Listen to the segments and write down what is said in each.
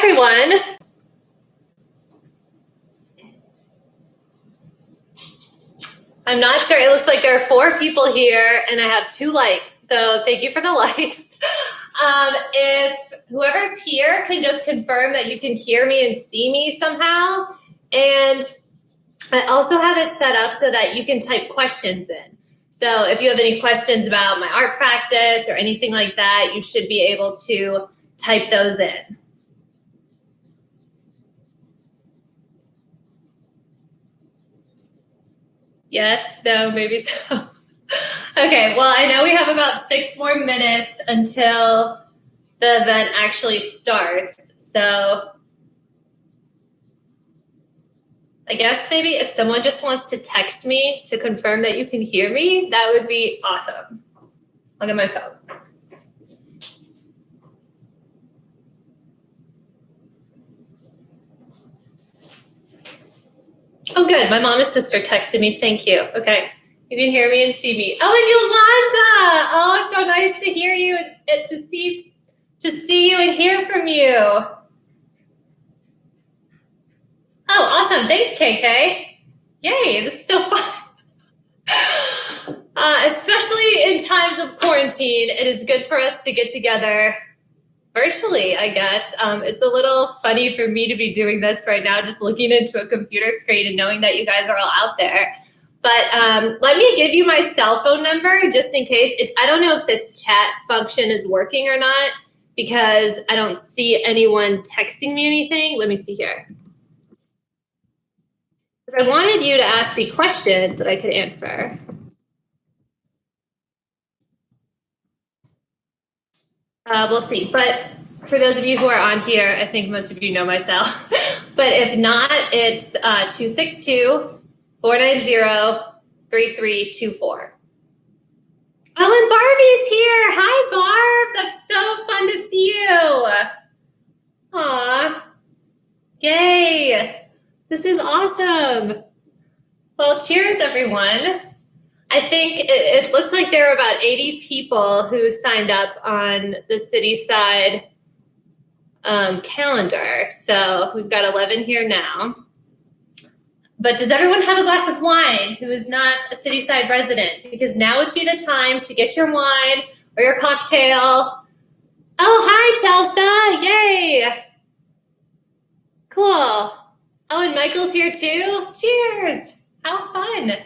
everyone. I'm not sure. It looks like there are 4 people here and I have 2 likes. So thank you for the likes. If whoever's here can just confirm that you can hear me and see me somehow. And I also have it set up so that you can type questions in. So if you have any questions about my art practice or anything like that, you should be able to type those in. Yes, no, maybe so. Okay, well, I know we have about 6 more minutes until the event actually starts. So I guess maybe if someone just wants to text me to confirm that you can hear me, that would be awesome. I'll get my phone. Oh, good. My mom and sister texted me. Thank you. Okay. You can hear me and see me. Oh, and Yolanda. Oh, it's so nice to hear you and to see you and hear from you. Oh, awesome. Thanks, KK. Yay, this is so fun. Especially in times of quarantine, it is good for us to get together virtually, I guess. It's a little funny for me to be doing this right now, just looking into a computer screen and knowing that you guys are all out there. But let me give you my cell phone number just in case. I don't know if this chat function is working or not because I don't see anyone texting me anything. Let me see here. Because I wanted you to ask me questions that I could answer. We'll see. But for those of you who are on here, I think most of you know my cell. But if not, it's 262-490-3324. Oh, and Barbie's here. Hi, Barb. That's so fun to see you. Aw. Yay. This is awesome. Well, cheers, everyone. I think it looks like there are about 80 people who signed up on the city side calendar. So we've got 11 here now. But does everyone have a glass of wine who is not a Cityside resident? Because now would be the time to get your wine or your cocktail. Oh, hi, Chelsea. Yay. Cool. Oh, and Michael's here too. Cheers. How fun.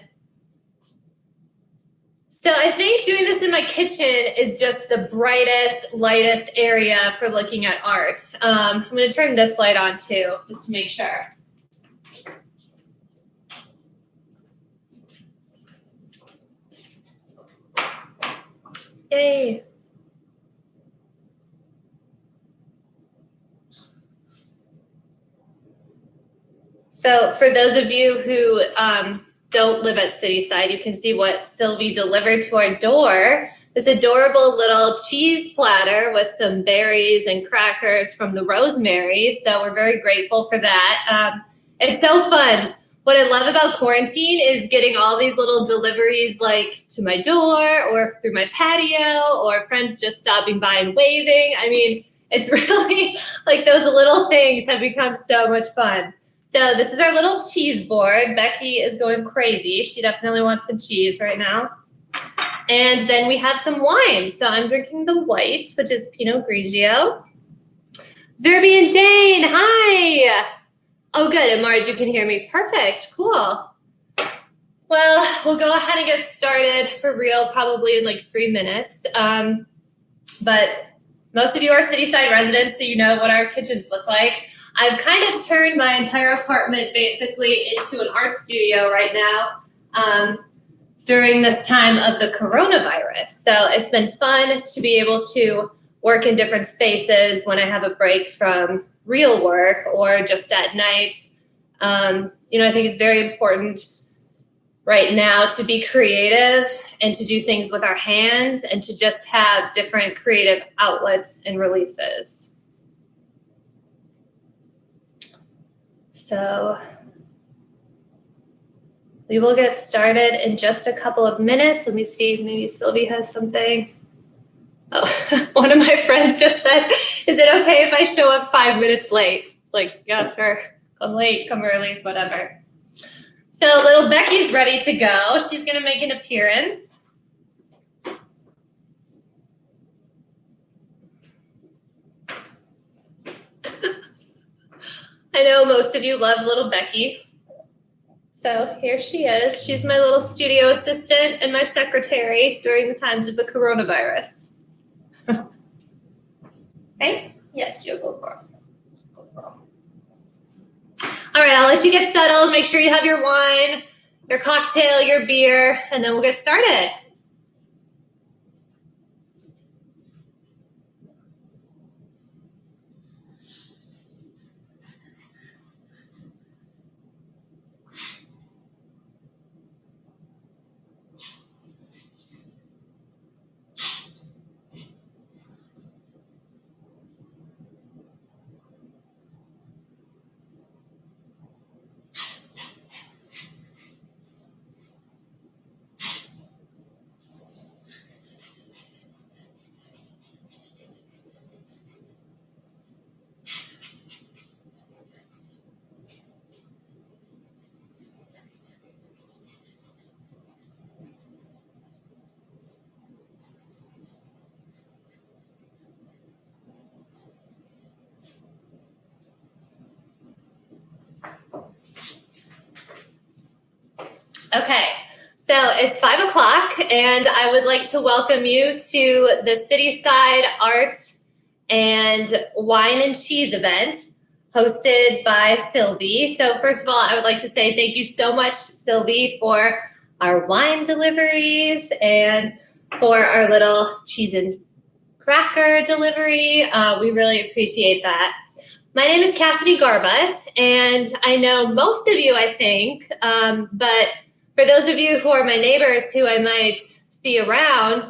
So I think doing this in my kitchen is just the brightest, lightest area for looking at art. I'm going to turn this light on too, just to make sure. Yay. So for those of you who don't live at Cityside, you can see what Sylvie delivered to our door. This adorable little cheese platter with some berries and crackers from the Rosemary. So we're very grateful for that. It's so fun. What I love about quarantine is getting all these little deliveries like to my door or through my patio or friends just stopping by and waving. I mean, it's really like those little things have become so much fun. So this is our little cheese board. Becky is going crazy. She definitely wants some cheese right now. And then we have some wine. So I'm drinking the white, which is Pinot Grigio. Zerby and Jane, hi. Oh, good. And Marge, you can hear me. Perfect. Cool. Well, we'll go ahead and get started for real probably in like 3 minutes. But most of you are Cityside residents, so you know what our kitchens look like. I've kind of turned my entire apartment basically into an art studio right now during this time of the coronavirus. So it's been fun to be able to work in different spaces when I have a break from real work or just at night. I think it's very important right now to be creative and to do things with our hands and to just have different creative outlets and releases. So we will get started in just a couple of minutes. Let me see, maybe Sylvie has something. Oh, One of my friends just said, is it okay if I show up 5 minutes late? It's like, yeah, sure. Come late, come early, whatever. So little Becky's ready to go. She's going to make an appearance. I know most of you love little Becky. So here she is. She's my little studio assistant and my secretary during the times of the coronavirus. Right? Yes, you're a good girl. Good girl. All right, I'll let you get settled. Make sure you have your wine, your cocktail, your beer, and then we'll get started. Okay, so it's 5 o'clock, and I would like to welcome you to the Cityside Art and Wine and Cheese event hosted by Sylvie. So first of all, I would like to say thank you so much, Sylvie, for our wine deliveries and for our little cheese and cracker delivery. We really appreciate that. My name is Cassidy Garbutt, and I know most of you, I think, but for those of you who are my neighbors who I might see around,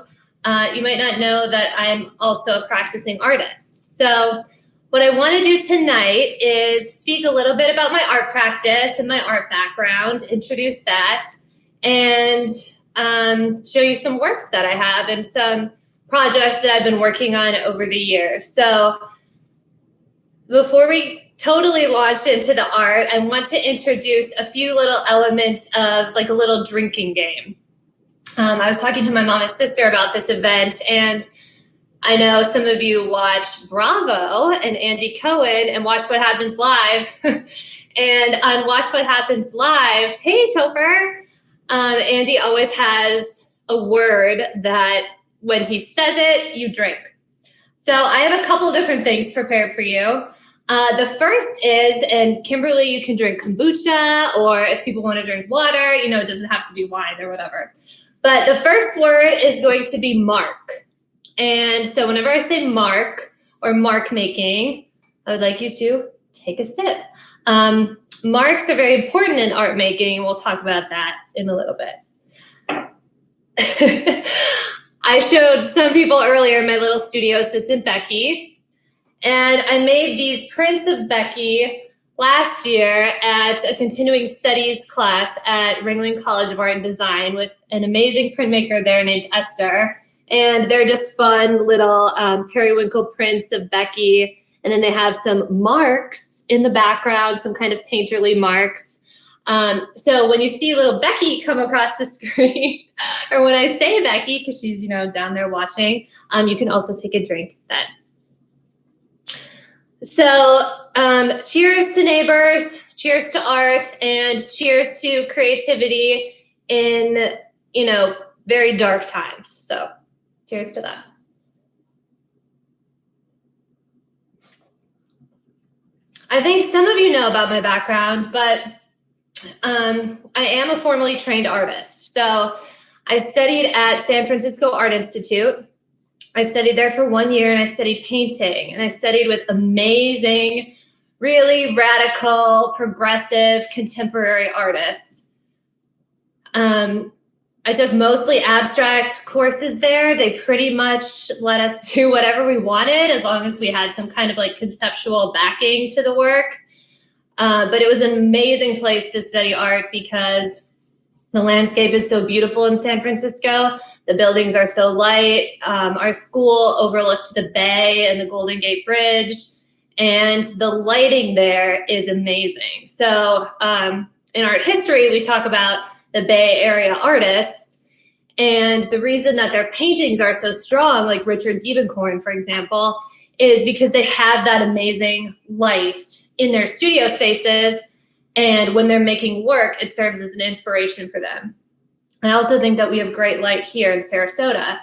you might not know that I'm also a practicing artist. So what I want to do tonight is speak a little bit about my art practice and my art background, introduce that, and show you some works that I have and some projects that I've been working on over the years. So before we totally launch into the art, I want to introduce a few little elements of like a little drinking game. I was talking to my mom and sister about this event, and I know some of you watch Bravo and Andy Cohen and Watch What Happens Live. And on Watch What Happens Live, hey, Topher, Andy always has a word that when he says it, you drink. So I have a couple different things prepared for you. The first is, and Kimberly, you can drink kombucha, or if people want to drink water, you know, it doesn't have to be wine or whatever. But the first word is going to be mark. And so whenever I say mark or mark making, I would like you to take a sip. Marks are very important in art making. We'll talk about that in a little bit. I showed some people earlier my little studio assistant, Becky. And I made these prints of Becky last year at a continuing studies class at Ringling College of Art and Design with an amazing printmaker there named Esther. And they're just fun little periwinkle prints of Becky. And then they have some marks in the background, some kind of painterly marks. So when you see little Becky come across the screen, or when I say Becky, because she's, you know, down there watching, you can also take a drink then. So cheers to neighbors, cheers to art, and cheers to creativity in, you know, very dark times. So cheers to that. I think some of you know about my background, but I am a formally trained artist. So I studied at San Francisco Art Institute. I studied there for 1 year, and I studied painting, and I studied with amazing, really radical, progressive, contemporary artists. I took mostly abstract courses there. They pretty much let us do whatever we wanted as long as we had some kind of like conceptual backing to the work. But it was an amazing place to study art because The landscape is so beautiful in San Francisco. The buildings are so light. Our school overlooked the bay and the Golden Gate Bridge, and the lighting there is amazing. So in art history, we talk about the Bay Area artists, and the reason that their paintings are so strong, like Richard Diebenkorn, for example, is because they have that amazing light in their studio spaces. And when they're making work, it serves as an inspiration for them. I also think that we have great light here in Sarasota.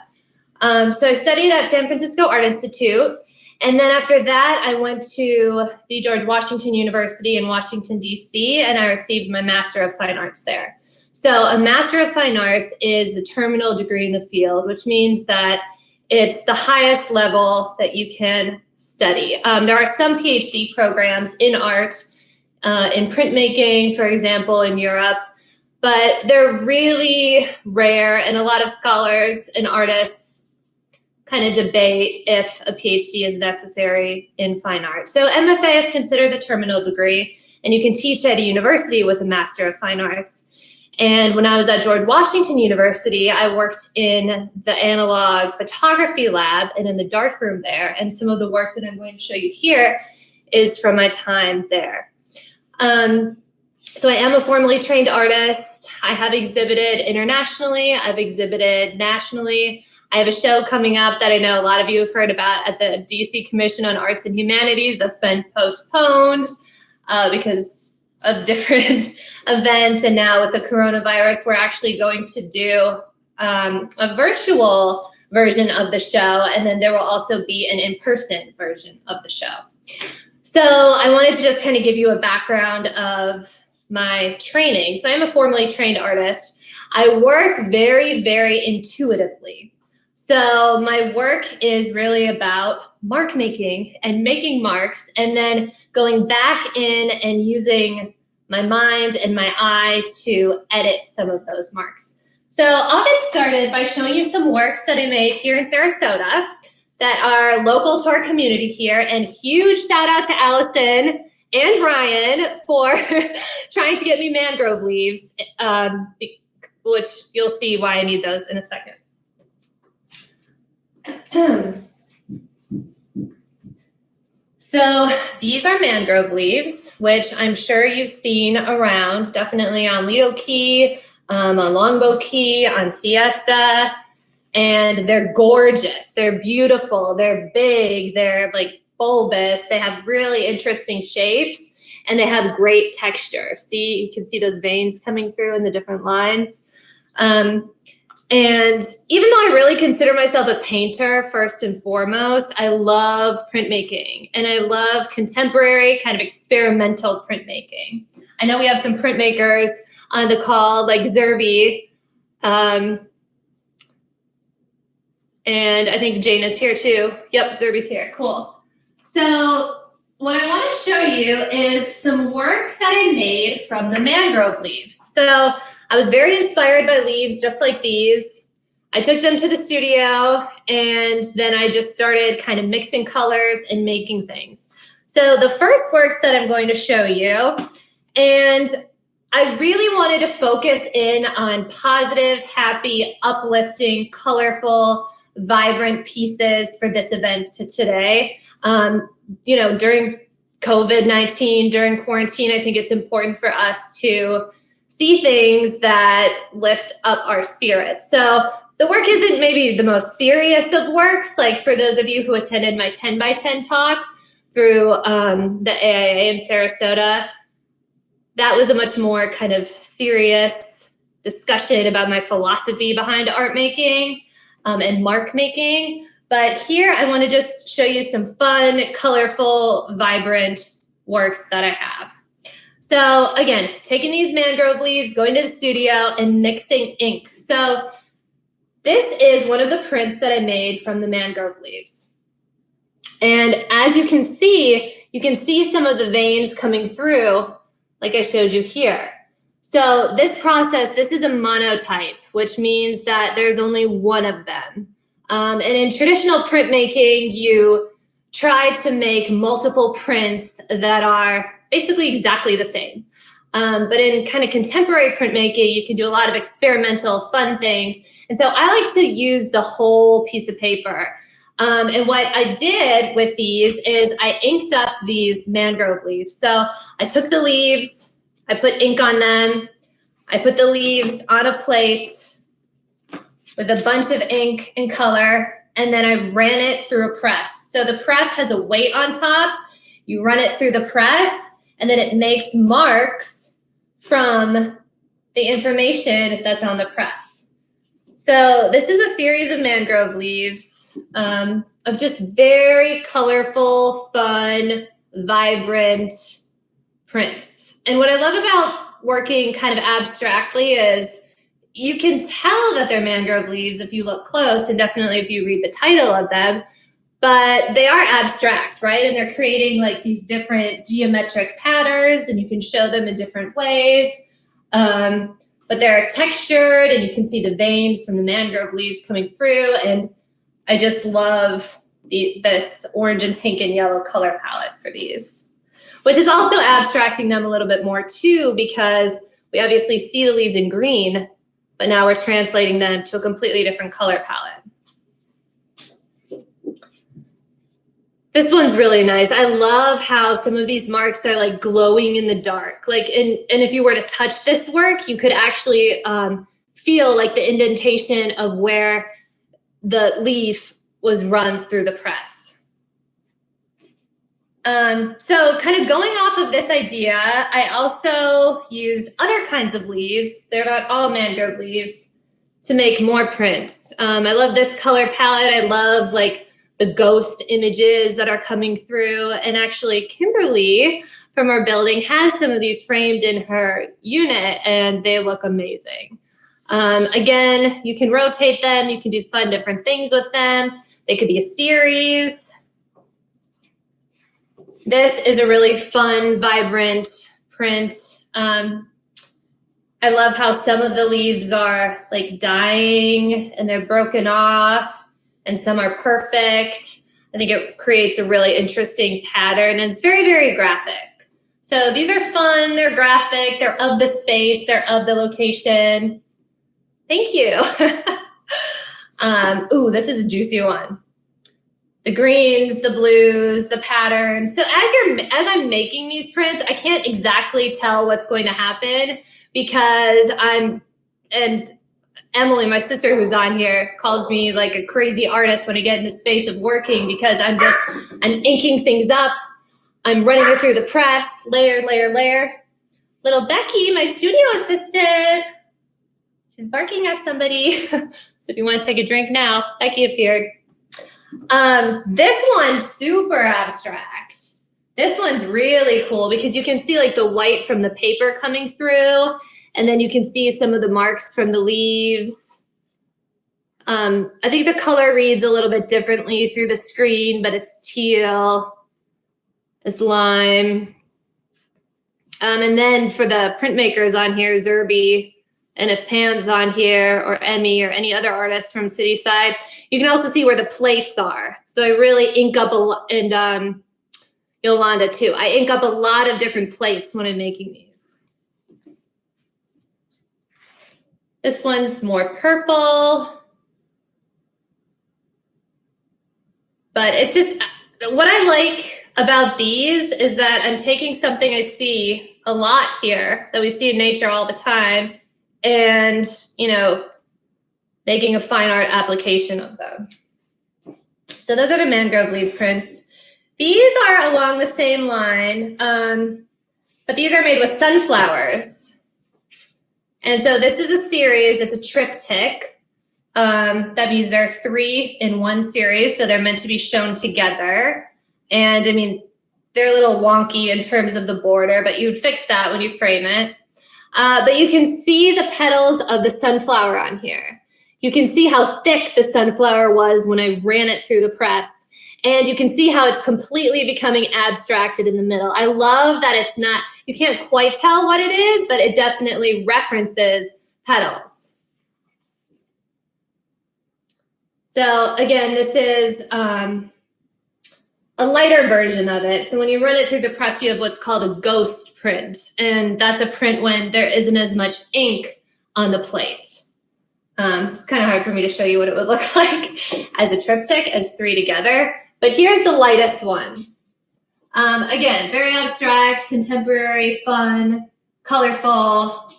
So I studied at San Francisco Art Institute. And then after that, I went to the George Washington University in Washington, D.C., and I received my Master of Fine Arts there. So a Master of Fine Arts is the terminal degree in the field, which means that it's the highest level that you can study. There are some PhD programs in art, in printmaking, for example, in Europe, but they're really rare, and a lot of scholars and artists kind of debate if a PhD is necessary in fine art. So MFA is considered the terminal degree, and you can teach at a university with a Master of Fine Arts. And when I was at George Washington University, I worked in the analog photography lab and in the darkroom there, and some of the work that I'm going to show you here is from my time there. So I am a formally trained artist. I have exhibited internationally. I've exhibited nationally. I have a show coming up that I know a lot of you have heard about at the DC Commission on Arts and Humanities that's been postponed because of different events. And now with the coronavirus, we're actually going to do a virtual version of the show. And then there will also be an in-person version of the show. So I wanted to just kind of give you a background of my training. So I'm a formally trained artist. I work very, very intuitively. So my work is really about mark making and making marks, and then going back in and using my mind and my eye to edit some of those marks. So I'll get started by showing you some works that I made here in Sarasota that are local to our community here. And huge shout out to Allison and Ryan for trying to get me mangrove leaves, which you'll see why I need those in a second. So these are mangrove leaves, which I'm sure you've seen around, definitely on Lido Key, on Longboat Key, on Siesta. And they're gorgeous. They're beautiful. They're big. They're like bulbous. They have really interesting shapes, and they have great texture. See, you can see those veins coming through in the different lines. And even though I really consider myself a painter first and foremost, I love printmaking, and I love contemporary kind of experimental printmaking. I know we have some printmakers on the call, like Zerby. And I think Jane is here too. Yep, Zerby's here. Cool. So what I want to show you is some work that I made from the mangrove leaves. So I was very inspired by leaves just like these. I took them to the studio, and then I just started kind of mixing colors and making things. So the first works that I'm going to show you, and I really wanted to focus in on positive, happy, uplifting, colorful, vibrant pieces for this event today. During COVID-19, during quarantine, I think it's important for us to see things that lift up our spirits. So the work isn't maybe the most serious of works. Like for those of you who attended my 10 by 10 talk through the AIA in Sarasota, that was a much more kind of serious discussion about my philosophy behind art making and mark making. But here I want to just show you some fun, colorful, vibrant works that I have. So again, taking these mangrove leaves, going to the studio and mixing ink. So this is one of the prints that I made from the mangrove leaves. And as you can see some of the veins coming through like I showed you here. So this process, this is a monotype, which means that there's only one of them. And in traditional printmaking, you try to make multiple prints that are basically exactly the same. But in kind of contemporary printmaking, you can do a lot of experimental, fun things. And so I like to use the whole piece of paper. And what I did with these is I inked up these mangrove leaves. So I took the leaves, I put ink on them, I put the leaves on a plate with a bunch of ink and color, and then I ran it through a press. So the press has a weight on top. You run it through the press, and then it makes marks from the information that's on the press. So this is a series of mangrove leaves of just very colorful, fun, vibrant prints. And what I love about working kind of abstractly is you can tell that they're mangrove leaves if you look close, and definitely if you read the title of them, but they are abstract, right? And they're creating like these different geometric patterns, and you can show them in different ways. But they're textured, and you can see the veins from the mangrove leaves coming through. And I just love this orange and pink and yellow color palette for these, which is also abstracting them a little bit more too, because we obviously see the leaves in green, but now we're translating them to a completely different color palette. This one's really nice. I love how some of these marks are like glowing in the dark. Like, and if you were to touch this work, you could actually feel like the indentation of where the leaf was run through the press. So kind of going off of this idea, I also used other kinds of leaves. They're not all mangrove leaves to make more prints. I love this color palette. I love like the ghost images that are coming through. And actually Kimberly from our building has some of these framed in her unit, and they look amazing. Again, you can rotate them. You can do fun different things with them. They could be a series. This is a really fun, vibrant print. I love how some of the leaves are like dying and they're broken off, and some are perfect. I think it creates a really interesting pattern, and it's very, very graphic. So these are fun, they're graphic, they're of the space, they're of the location. Thank you. Ooh, this is a juicy one. The greens, the blues, the patterns. So as I'm making these prints, I can't exactly tell what's going to happen, because and Emily, my sister who's on here, calls me like a crazy artist when I get in the space of working, because I'm inking things up. I'm running it through the press, layer, layer, layer. Little Becky, my studio assistant, she's barking at somebody. So if you want to take a drink now, Becky appeared. This one's super abstract. This one's really cool because you can see like the white from the paper coming through, and then you can see some of the marks from the leaves. I think the color reads a little bit differently through the screen, but it's teal, it's lime. And then for the printmakers on here, Zerby, and if Pam's on here, or Emmy, or any other artists from Cityside, you can also see where the plates are. So I really ink up a lot, and Yolanda too. I ink up a lot of different plates when I'm making these. This one's more purple. But it's just, what I like about these is that I'm taking something I see a lot here, that we see in nature all the time, and, making a fine art application of them. So those are the mangrove leaf prints. These are along the same line, but these are made with sunflowers. And so this is a series, it's a triptych. That means there are 3 in one series, so they're meant to be shown together. And I mean, they're a little wonky in terms of the border, but you would fix that when you frame it. But you can see the petals of the sunflower on here. You can see how thick the sunflower was when I ran it through the press. And you can see how it's completely becoming abstracted in the middle. I love that it's not, you can't quite tell what it is, but it definitely references petals. So again, this is a a lighter version of it. So when you run it through the press, you have what's called a ghost print. And that's a print when there isn't as much ink on the plate. It's kind of hard for me to show you what it would look like as a triptych, as 3 together. But here's the lightest one. Again, very abstract, contemporary, fun, colorful,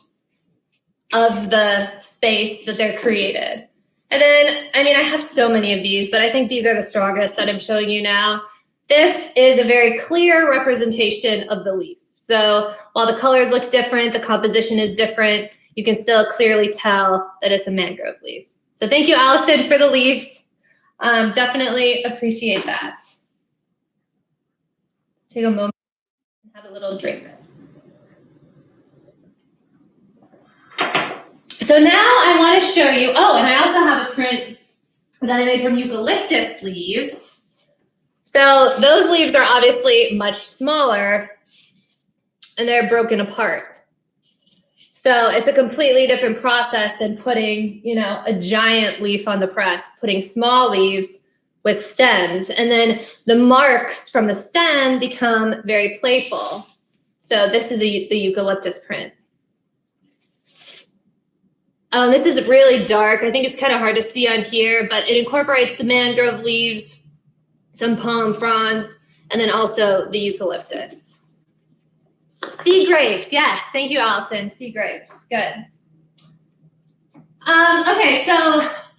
of the space that they're created. And then, I mean, I have so many of these, but I think these are the strongest that I'm showing you now. This is a very clear representation of the leaf. So while the colors look different, the composition is different, you can still clearly tell that it's a mangrove leaf. So thank you, Allison, for the leaves. Definitely appreciate that. Let's take a moment and have a little drink. So now I want to show you, oh, and I also have a print that I made from eucalyptus leaves. So those leaves are obviously much smaller and they're broken apart. So it's a completely different process than putting, you know, a giant leaf on the press, putting small leaves with stems, and then the marks from the stem become very playful. So this is the eucalyptus print. This is really dark. I think it's kind of hard to see on here, but it incorporates the mangrove leaves, some palm fronds, and then also the eucalyptus. Sea grapes, yes. Thank you, Allison. Sea grapes, good. Okay, so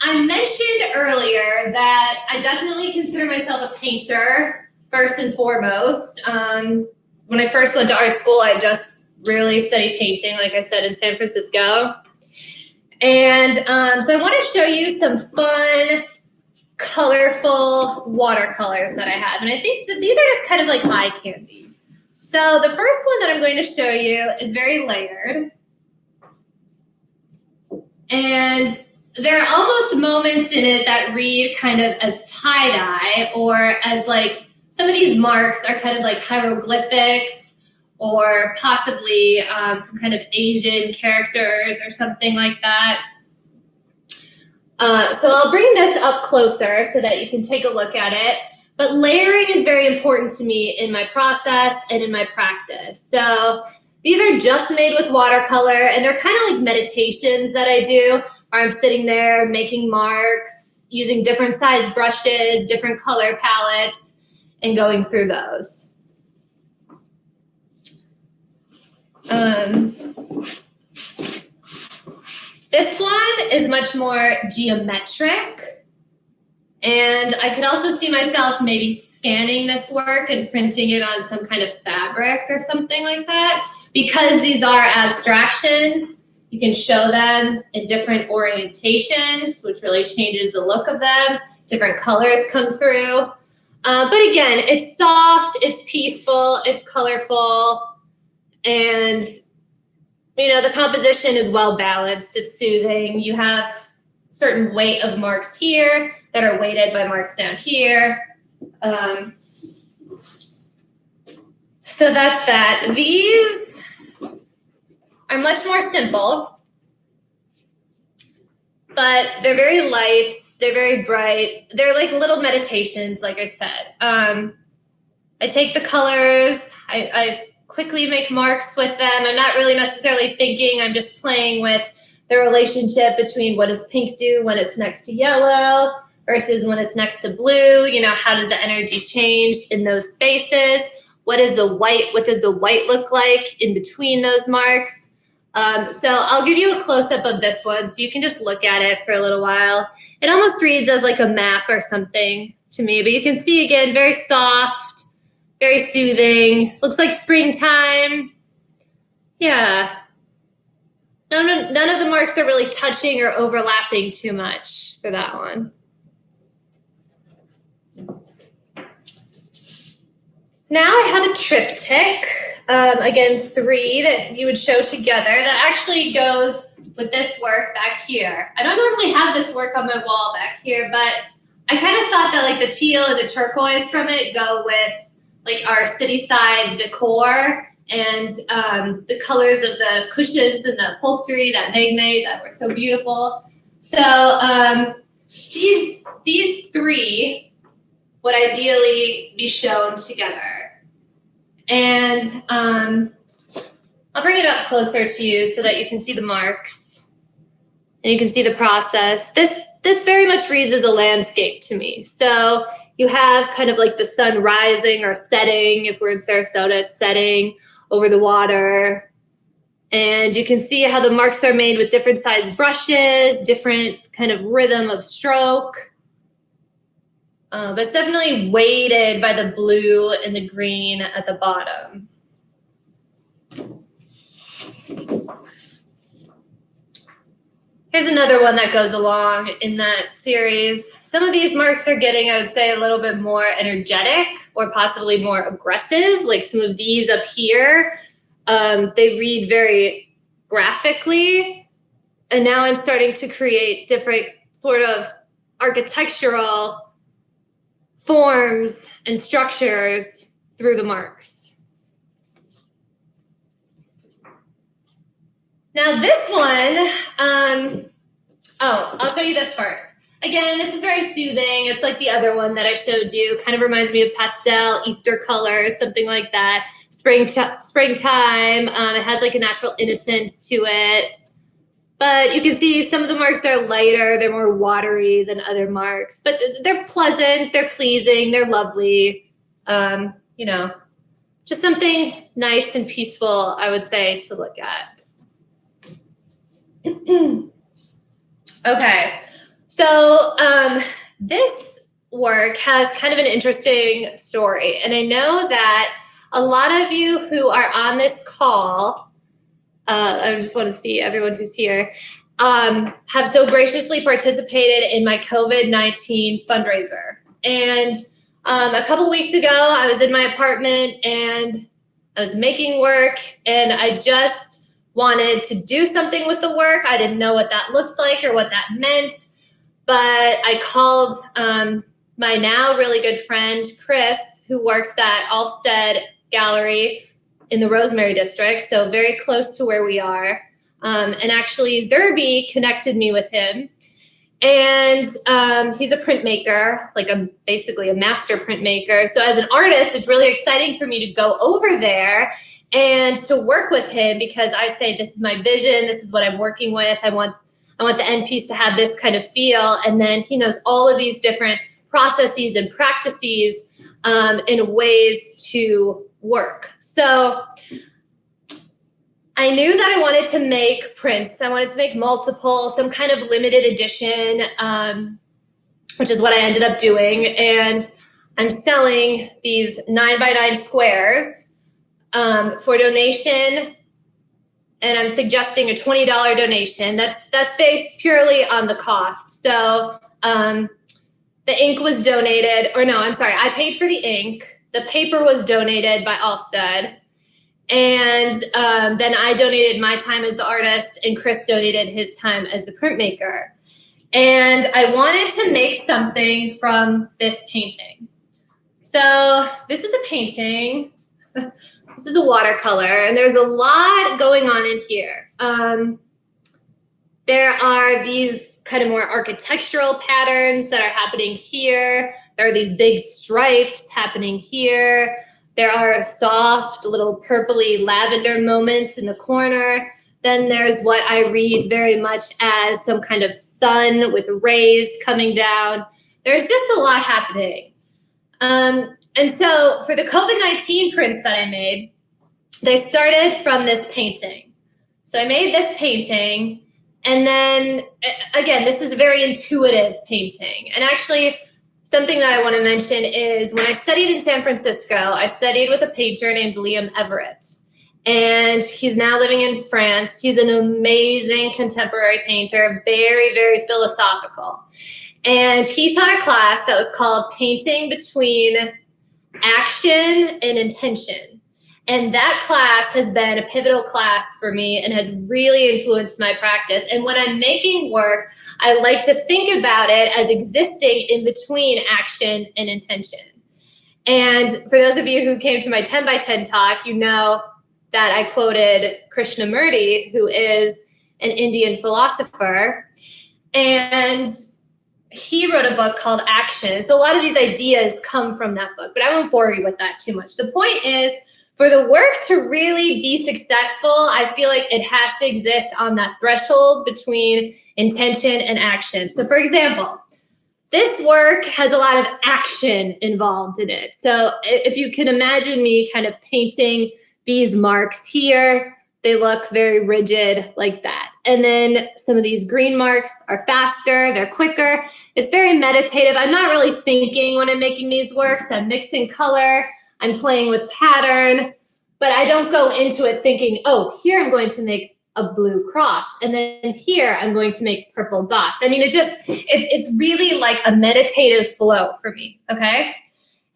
I mentioned earlier that I definitely consider myself a painter, first and foremost. When I first went to art school, I just really studied painting, like I said, in San Francisco. And so I want to show you some fun, colorful watercolors that I have. And I think that these are just kind of like eye candy. So the first one that I'm going to show you is very layered. And there are almost moments in it that read kind of as tie-dye, or as like, some of these marks are kind of like hieroglyphics, or possibly some kind of Asian characters or something like that. So I'll bring this up closer so that you can take a look at it. But layering is very important to me in my process and in my practice. So these are just made with watercolor, and they're kind of like meditations that I do, where I'm sitting there making marks, using different size brushes, different color palettes, and going through those. This one is much more geometric, and I could also see myself maybe scanning this work and printing it on some kind of fabric or something like that. Because these are abstractions, you can show them in different orientations, which really changes the look of them. Different colors come through. But again, it's soft, it's peaceful, it's colorful. And, you know, the composition is well balanced. It's soothing. You have certain weight of marks here that are weighted by marks down here. So that's that. These are much more simple, but they're very light. They're very bright. They're like little meditations, like I said. I take the colors. I quickly make marks with them. I'm not really necessarily thinking. I'm just playing with the relationship between what does pink do when it's next to yellow versus when it's next to blue. You know, how does the energy change in those spaces? What is the white? What does the white look like in between those marks? So I'll give you a close-up of this one so you can just look at it for a little while. It almost reads as like a map or something to me, but you can see again, very soft, very soothing. Looks like springtime. Yeah. None of the marks are really touching or overlapping too much for that one. Now I have a triptych, again, 3 that you would show together that actually goes with this work back here. I don't normally have this work on my wall back here, but I kind of thought that like the teal and the turquoise from it go with like our city side decor and the colors of the cushions and the upholstery that they made that were so beautiful. So these 3 would ideally be shown together. And I'll bring it up closer to you so that you can see the marks and you can see the process. This very much reads as a landscape to me. So you have kind of like the sun rising or setting. If we're in Sarasota, it's setting over the water. And you can see how the marks are made with different size brushes, different kind of rhythm of stroke. But it's definitely weighted by the blue and the green at the bottom. Here's another one that goes along in that series. Some of these marks are getting, I would say, a little bit more energetic or possibly more aggressive, like some of these up here. They read very graphically. And now I'm starting to create different sort of architectural forms and structures through the marks. Now this one, I'll show you this first. Again, this is very soothing. It's like the other one that I showed you. Kind of reminds me of pastel, Easter colors, something like that. Springtime. It has like a natural innocence to it. But you can see some of the marks are lighter. They're more watery than other marks. But they're pleasant. They're pleasing. They're lovely. You know, just something nice and peaceful, I would say, to look at. Okay, so this work has kind of an interesting story, and I know that a lot of you who are on this call, I just want to see everyone who's here, have so graciously participated in my COVID-19 fundraiser. And a couple weeks ago, I was in my apartment and I was making work, and I just wanted to do something with the work. I didn't know what that looks like or what that meant, but I called my now really good friend, Chris, who works at Alstead Gallery in the Rosemary District, so very close to where we are. And actually, Zerby connected me with him. And he's a printmaker, like basically a master printmaker. So as an artist, it's really exciting for me to go over there and to work with him, because I say, this is my vision, this is what I'm working with. I want the end piece to have this kind of feel. And then he knows all of these different processes and practices and ways to work. So I knew that I wanted to make prints. I wanted to make multiple, some kind of limited edition, which is what I ended up doing. And I'm selling these 9x9 squares for donation, and I'm suggesting a $20 donation. That's based purely on the cost. So the ink was donated, or no, I'm sorry, I paid for the ink. The paper was donated by Alstead, and then I donated my time as the artist, and Chris donated his time as the printmaker. And I wanted to make something from this painting. So this is a painting. This is a watercolor, and there's a lot going on in here. There are these kind of more architectural patterns that are happening here. There are these big stripes happening here. There are soft little purpley lavender moments in the corner. Then there's what I read very much as some kind of sun with rays coming down. There's just a lot happening. And so for the COVID-19 prints that I made, they started from this painting. So I made this painting, and then, again, this is a very intuitive painting. And actually, something that I want to mention is when I studied in San Francisco, I studied with a painter named Liam Everett. And he's now living in France. He's an amazing contemporary painter, very, very philosophical. And he taught a class that was called Painting Between Action and Intention. And that class has been a pivotal class for me and has really influenced my practice. And when I'm making work, I like to think about it as existing in between action and intention. And for those of you who came to my 10 by 10 talk, you know that I quoted Krishnamurti, who is an Indian philosopher. And he wrote a book called Action. So a lot of these ideas come from that book, but I won't bore you with that too much. The point is, for the work to really be successful, I feel like it has to exist on that threshold between intention and action. So for example, this work has a lot of action involved in it. So if you can imagine me kind of painting these marks here, they look very rigid like that. And then some of these green marks are faster, they're quicker. It's very meditative. I'm not really thinking when I'm making these works. I'm mixing color, I'm playing with pattern, but I don't go into it thinking, oh, here I'm going to make a blue cross, and then here I'm going to make purple dots. I mean, it's really like a meditative flow for me, okay?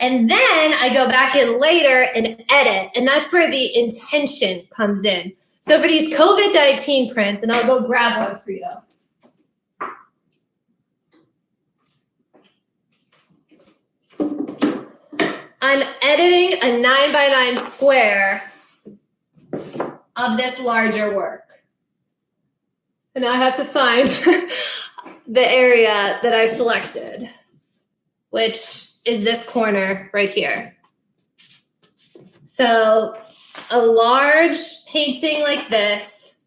And then I go back in later and edit, and that's where the intention comes in. So for these COVID-19 prints, and I'll go grab one for you. I'm editing a 9x9 square of this larger work. And now I have to find the area that I selected, which is this corner right here. So a large painting like this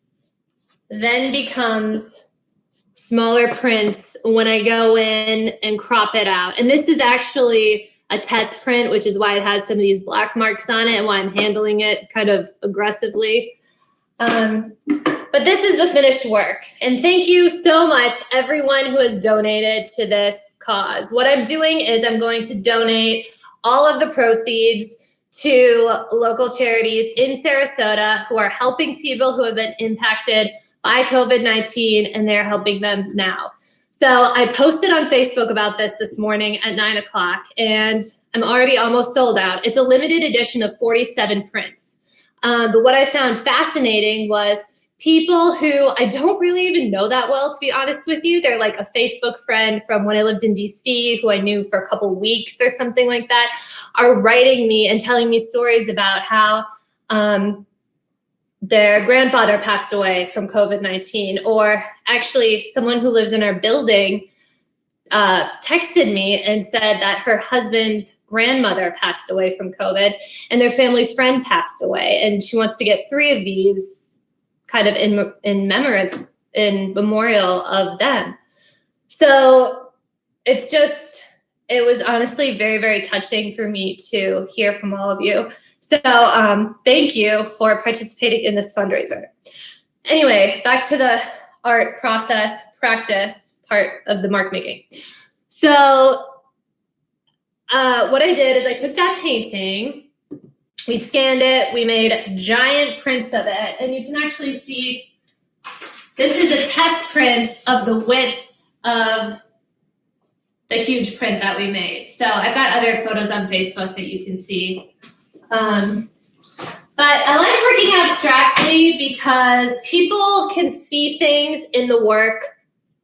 then becomes smaller prints when I go in and crop it out. And this is actually a test print, which is why it has some of these black marks on it and why I'm handling it kind of aggressively. But this is the finished work. And thank you so much, everyone who has donated to this cause. What I'm doing is I'm going to donate all of the proceeds to local charities in Sarasota who are helping people who have been impacted by COVID-19, and they're helping them now. So I posted on Facebook about this morning at 9 o'clock, and I'm already almost sold out. It's a limited edition of 47 prints. But what I found fascinating was people who I don't really even know that well, to be honest with you. They're like a Facebook friend from when I lived in DC who I knew for a couple weeks or something like that, are writing me and telling me stories about how their grandfather passed away from COVID-19, or actually someone who lives in our building texted me and said that her husband's grandmother passed away from COVID and their family friend passed away. And she wants to get 3 of these kind of in memorance, in memorial of them. So it was honestly very, very touching for me to hear from all of you. So thank you for participating in this fundraiser. Anyway, back to the art process, practice part of the mark making. So what I did is I took that painting, we scanned it, we made giant prints of it, and you can actually see this is a test print of the width of the huge print that we made. So I've got other photos on Facebook that you can see. But I like working abstractly because people can see things in the work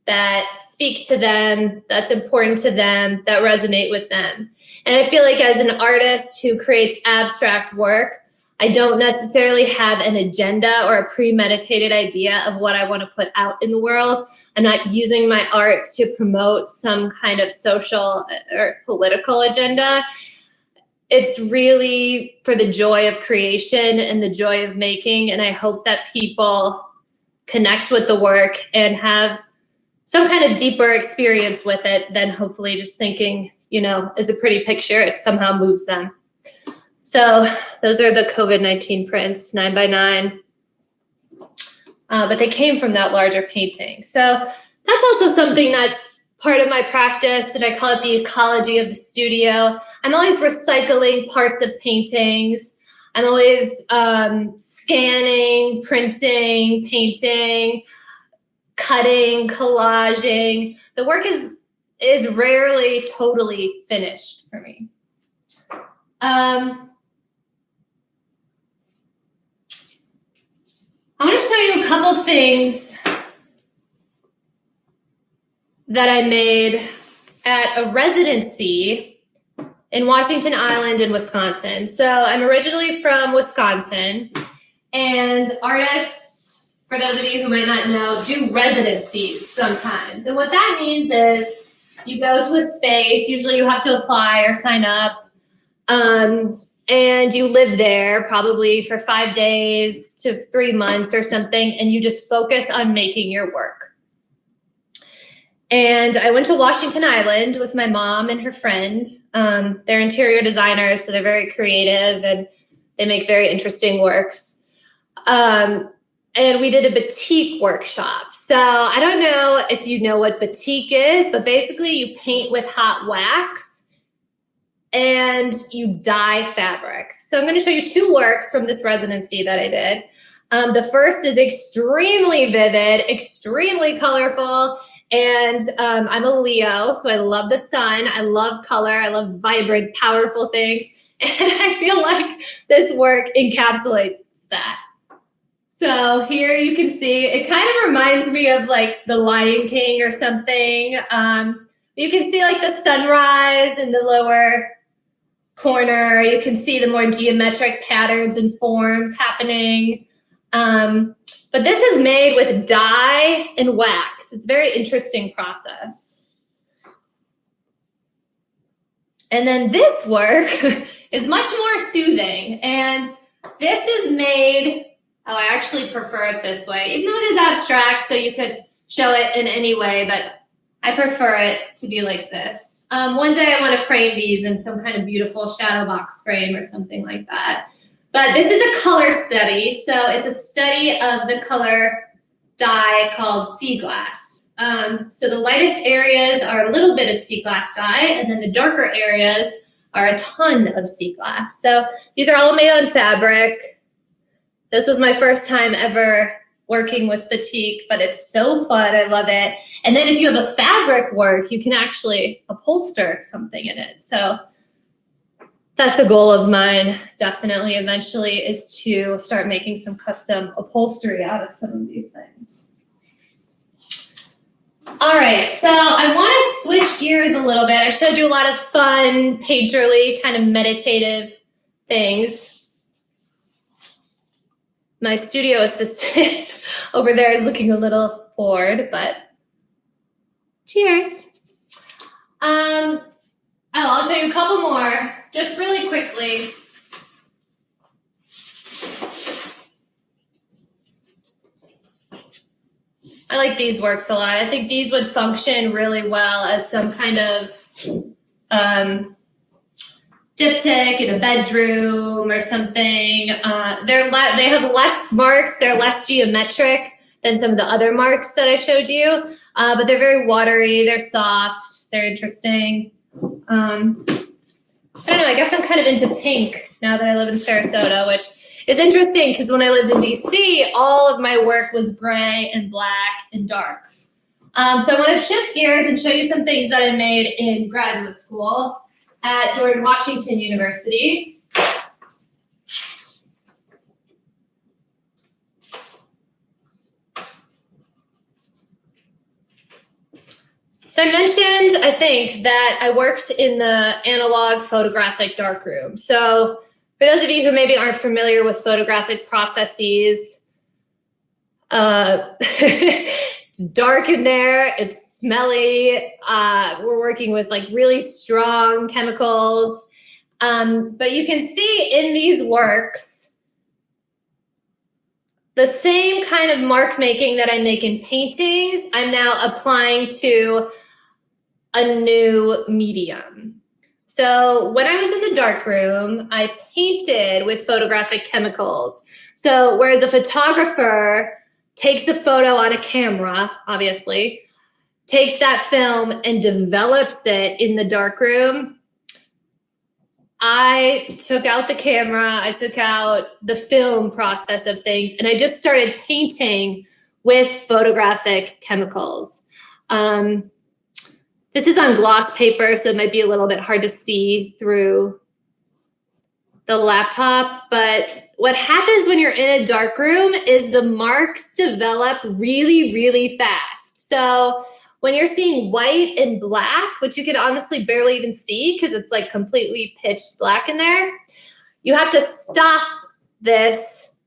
that speak to them, that's important to them, that resonate with them. And I feel like as an artist who creates abstract work, I don't necessarily have an agenda or a premeditated idea of what I want to put out in the world. I'm not using my art to promote some kind of social or political agenda. It's really for the joy of creation and the joy of making. And I hope that people connect with the work and have some kind of deeper experience with it than hopefully just thinking, is a pretty picture. It somehow moves them. So those are the COVID-19 prints, 9x9. But they came from that larger painting. So that's also something that's part of my practice, and I call it the ecology of the studio. I'm always recycling parts of paintings. I'm always scanning, printing, painting, cutting, collaging. The work is rarely totally finished for me. I want to show you a couple things that I made at a residency in Washington Island in Wisconsin. So I'm originally from Wisconsin, and artists, for those of you who might not know, do residencies sometimes. And what that means is You go to a space. Usually you have to apply or sign up. And you live there probably for 5 days to 3 months or something, and you just focus on making your work. And I went to Washington Island with my mom and her friend. They're interior designers, so they're very creative and they make very interesting works. And we did a batik workshop. So I don't know if you know what batik is, but basically you paint with hot wax and you dye fabrics. So I'm going to show you 2 works from this residency that I did. The first is extremely vivid, extremely colorful, and I'm a Leo, so I love the sun, I love color, I love vibrant, powerful things, and I feel like this work encapsulates that. So here you can see, it kind of reminds me of like the Lion King or something. You can see like the sunrise in the lower corner. You can see the more geometric patterns and forms happening. But this is made with dye and wax. It's a very interesting process. And then this work is much more soothing. And this is made, oh, I actually prefer it this way, even though it is abstract, so you could show it in any way, but I prefer it to be like this. One day I want to frame these in some kind of beautiful shadow box frame or something like that. But this is a color study. So it's a study of the color dye called sea glass. So the lightest areas are a little bit of sea glass dye, and then the darker areas are a ton of sea glass. So these are all made on fabric. This was my first time ever working with batik, but it's so fun. I love it. And then if you have a fabric work, you can actually upholster something in it. So that's a goal of mine, definitely, eventually, is to start making some custom upholstery out of some of these things. All right, so I want to switch gears a little bit. I showed you a lot of fun, painterly, kind of meditative things. My studio assistant over there is looking a little bored, but cheers. I'll show you a couple more, just really quickly. I like these works a lot. I think these would function really well as some kind of diptych in a bedroom or something. They have less marks. They're less geometric than some of the other marks that I showed you, but they're very watery. They're soft. They're interesting. I don't know. I guess I'm kind of into pink now that I live in Sarasota, which is interesting because when I lived in DC, all of my work was gray and black and dark. So I want to shift gears and show you some things that I made in graduate school at George Washington University. So I mentioned, I think, that I worked in the analog photographic darkroom. So for those of you who maybe aren't familiar with photographic processes, it's dark in there, it's smelly, we're working with like really strong chemicals. But you can see in these works, the same kind of mark making that I make in paintings, I'm now applying to a new medium. So when I was in the darkroom, I painted with photographic chemicals. So whereas a photographer takes a photo on a camera, obviously, takes that film and develops it in the darkroom, I took out the camera, I took out the film process of things, and I just started painting with photographic chemicals. This is on gloss paper, so it might be a little bit hard to see through the laptop, but what happens when you're in a dark room is the marks develop really, really fast. So when you're seeing white and black, which you can honestly barely even see because it's like completely pitch black in there, you have to stop this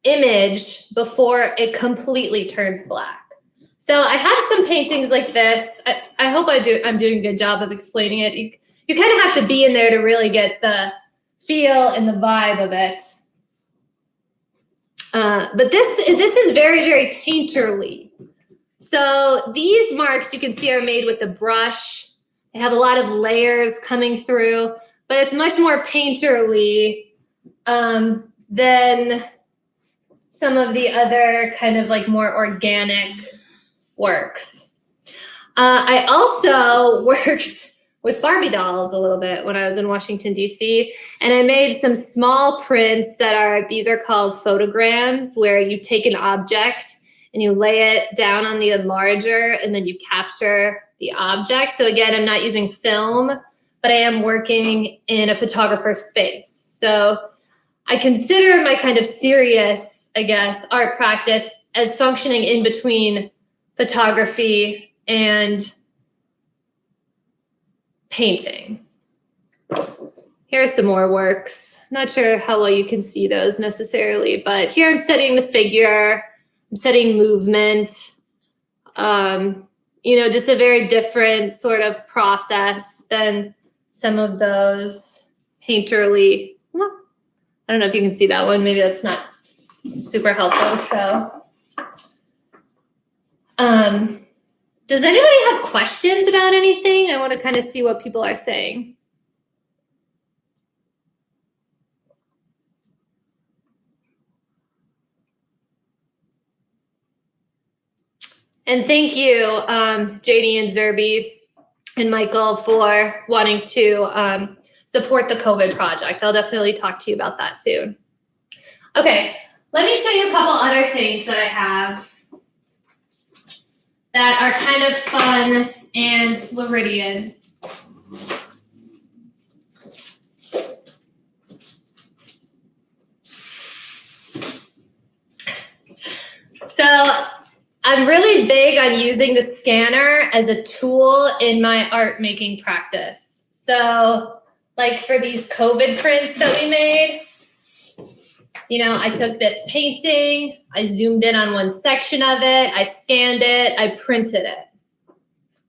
image before it completely turns black. So I have some paintings like this. I hope I'm doing a good job of explaining it. You kind of have to be in there to really get the feel and the vibe of it. But this is very, very painterly. So these marks you can see are made with the brush. They have a lot of layers coming through, but it's much more painterly than some of the other kind of like more organic works. I also worked with Barbie dolls a little bit when I was in Washington, D.C., and I made some small prints these are called photograms, where you take an object and you lay it down on the enlarger and then you capture the object. So again, I'm not using film, but I am working in a photographer's space. So I consider my kind of serious, I guess, art practice as functioning in between photography and painting. Here are some more works. I'm not sure how well you can see those necessarily, but here I'm studying the figure, I'm studying movement, just a very different sort of process than some of those painterly. Well, I don't know if you can see that one. Maybe that's not super helpful to show. Does anybody have questions about anything? I want to kind of see what people are saying. And thank you, JD and Zerby and Michael, for wanting to support the COVID project. I'll definitely talk to you about that soon. Okay, let me show you a couple other things that I have that are kind of fun and Floridian. So I'm really big on using the scanner as a tool in my art making practice. So like for these COVID prints that we made, I took this painting, I zoomed in on one section of it, I scanned it, I printed it.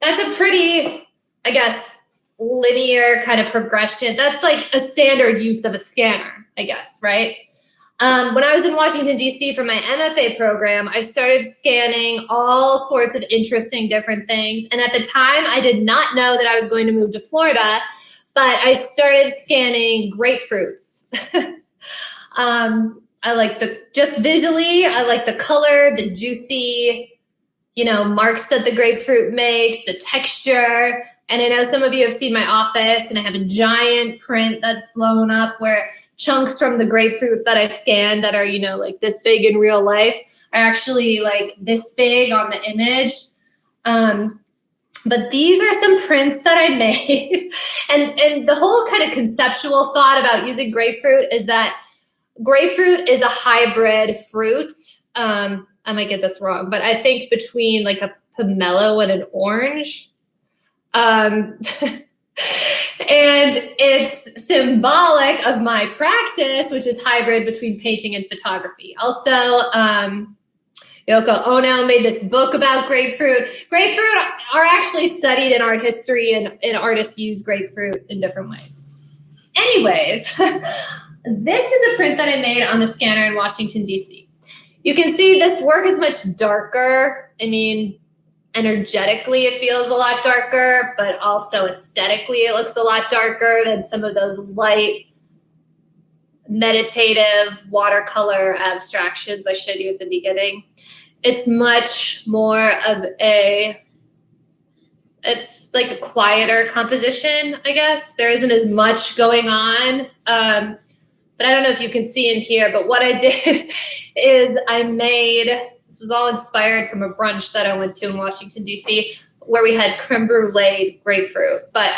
That's a pretty, I guess, linear kind of progression. That's like a standard use of a scanner, I guess, right? When I was in Washington, D.C. for my MFA program, I started scanning all sorts of interesting different things. And at the time, I did not know that I was going to move to Florida, but I started scanning grapefruits. I like just visually, I like the color, the juicy, marks that the grapefruit makes, the texture. And I know some of you have seen my office, and I have a giant print that's blown up where chunks from the grapefruit that I scanned that are, like this big in real life are actually like this big on the image. But these are some prints that I made. and the whole kind of conceptual thought about using grapefruit is that grapefruit is a hybrid fruit. I might get this wrong, but I think between like a pomelo and an orange. And it's symbolic of my practice, which is hybrid between painting and photography. Also, Yoko Ono made this book about grapefruit. Grapefruit are actually studied in art history, and artists use grapefruit in different ways. Anyways, this is a print that I made on the scanner in Washington, D.C. You can see this work is much darker. I mean, energetically it feels a lot darker, but also aesthetically it looks a lot darker than some of those light, meditative watercolor abstractions I showed you at the beginning. It's much more of it's like a quieter composition, I guess. There isn't as much going on. But I don't know if you can see in here, but what I did is this was all inspired from a brunch that I went to in Washington, D.C., where we had creme brulee grapefruit, but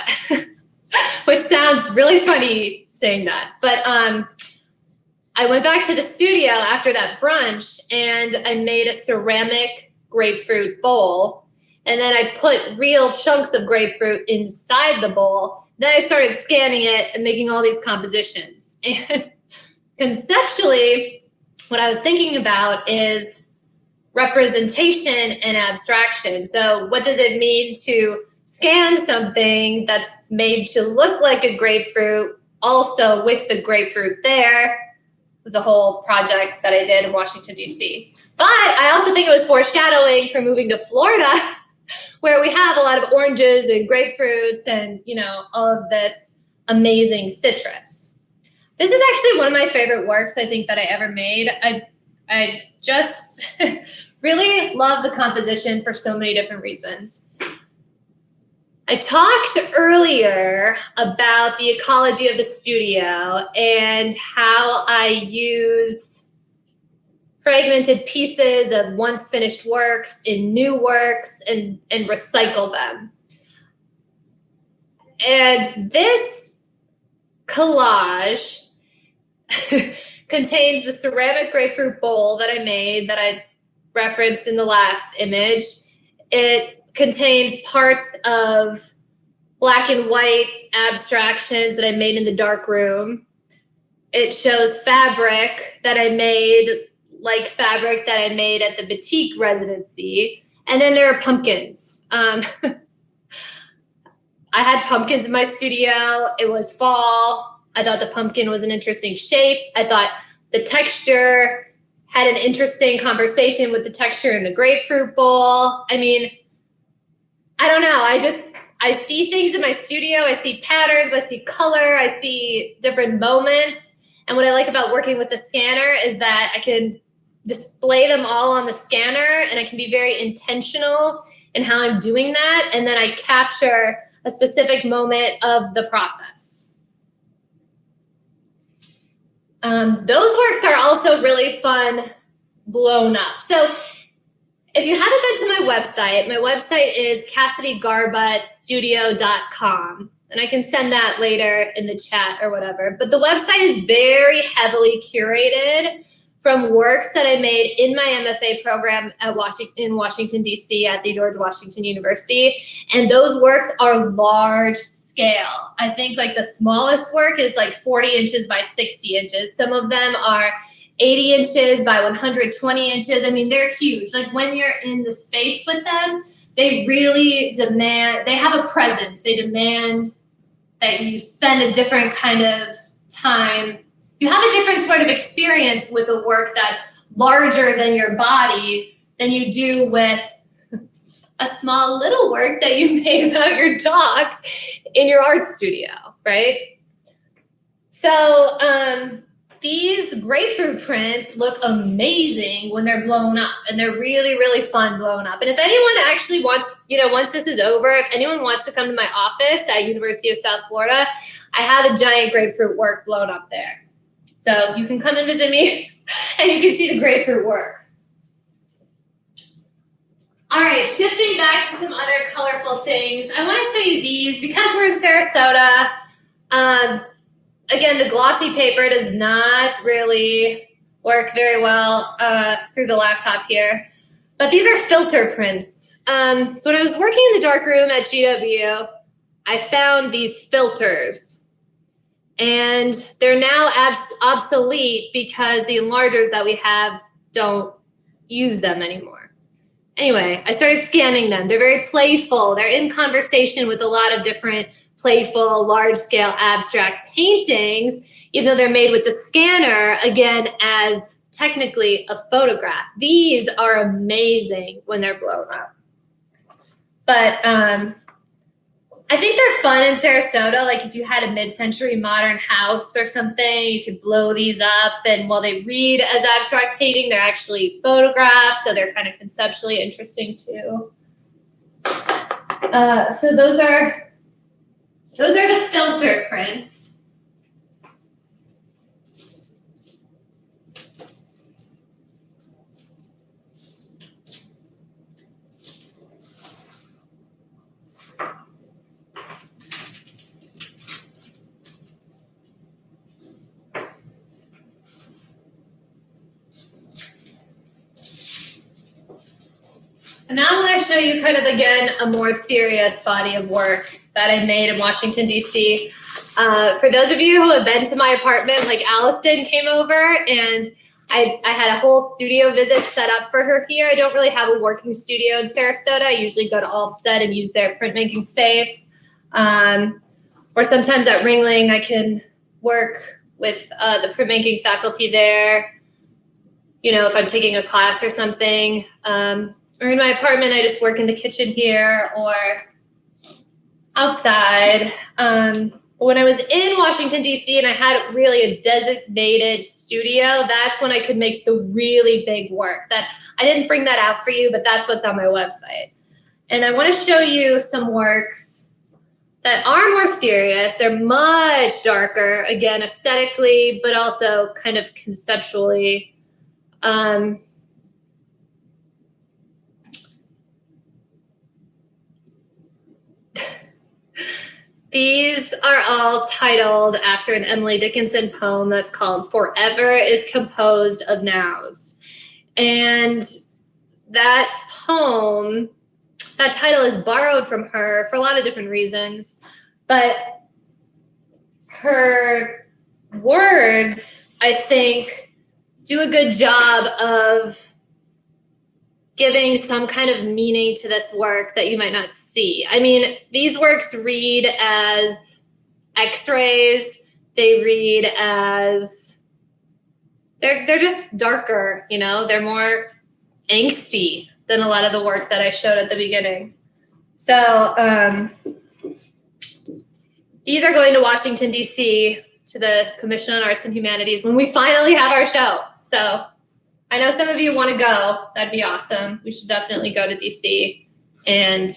which sounds really funny saying that. But I went back to the studio after that brunch, and I made a ceramic grapefruit bowl. And then I put real chunks of grapefruit inside the bowl. Then I started scanning it and making all these compositions. And conceptually, what I was thinking about is representation and abstraction. So what does it mean to scan something that's made to look like a grapefruit, also with the grapefruit there? It was a whole project that I did in Washington, D.C. But I also think it was foreshadowing for moving to Florida, where we have a lot of oranges and grapefruits and, you know, all of this amazing citrus. This is actually one of my favorite works I think that I ever made. I just really love the composition for so many different reasons. I talked earlier about the ecology of the studio and how I use fragmented pieces of once finished works in new works and recycle them. And this collage contains the ceramic grapefruit bowl that I made that I referenced in the last image. It contains parts of black and white abstractions that I made in the dark room. It shows fabric that I made, like fabric that I made at the batik residency. And then there are pumpkins. I had pumpkins in my studio. It was fall. I thought the pumpkin was an interesting shape. I thought the texture had an interesting conversation with the texture in the grapefruit bowl. I mean, I don't know. I see things in my studio. I see patterns. I see color. I see different moments. And what I like about working with the scanner is that I can display them all on the scanner, and I can be very intentional in how I'm doing that. And then I capture a specific moment of the process. Those works are also really fun blown up. So if you haven't been to my website is CassidyGarbuttStudio.com. And I can send that later in the chat or whatever. But the website is very heavily curated from works that I made in my MFA program at in Washington, D.C. at the George Washington University. And those works are large scale. I think like the smallest work is like 40 inches by 60 inches. Some of them are 80 inches by 120 inches. I mean, they're huge. Like when you're in the space with them, they really demand, they have a presence. They demand that you spend a different kind of time. You have a different sort of experience with a work that's larger than your body than you do with a small little work that you made about your dog in your art studio, right? So these grapefruit prints look amazing when they're blown up, and they're really, really fun blown up. And if anyone actually wants, you know, once this is over, if anyone wants to come to my office at University of South Florida, I have a giant grapefruit work blown up there. So you can come and visit me and you can see the grapefruit work. All right, shifting back to some other colorful things. I want to show you these because we're in Sarasota. Again, the glossy paper does not really work very well through the laptop here. But these are filter prints. So when I was working in the dark room at GW, I found these filters. And they're now obsolete because the enlargers that we have don't use them anymore. Anyway, I started scanning them. They're very playful. They're in conversation with a lot of different playful, large-scale abstract paintings, even though they're made with the scanner, again, as technically a photograph. These are amazing when they're blown up. But I think they're fun in Sarasota. Like if you had a mid-century modern house or something, you could blow these up. And while they read as abstract painting, they're actually photographs. So they're kind of conceptually interesting too. So those are the filter prints. And now I want to show you kind of, again, a more serious body of work that I made in Washington, D.C. For those of you who have been to my apartment, like Allison came over, and I had a whole studio visit set up for her here. I don't really have a working studio in Sarasota. I usually go to Olmsted and use their printmaking space. Or sometimes at Ringling, I can work with the printmaking faculty there. You know, if I'm taking a class or something. Or in my apartment, I just work in the kitchen here or outside. When I was in Washington, D.C., and I had really a designated studio, that's when I could make the really big work. That I didn't bring that out for you, but that's what's on my website. And I want to show you some works that are more serious. They're much darker, again, aesthetically, but also kind of conceptually. These are all titled after an Emily Dickinson poem that's called Forever is Composed of Nows. And that poem, that title is borrowed from her for a lot of different reasons, but her words, I think, do a good job of giving some kind of meaning to this work that you might not see. I mean, these works read as x-rays. They read as, they're just darker, you know? They're more angsty than a lot of the work that I showed at the beginning. So these are going to Washington, D.C., to the Commission on Arts and Humanities when we finally have our show. So I know some of you want to go. That'd be awesome. We should definitely go to DC and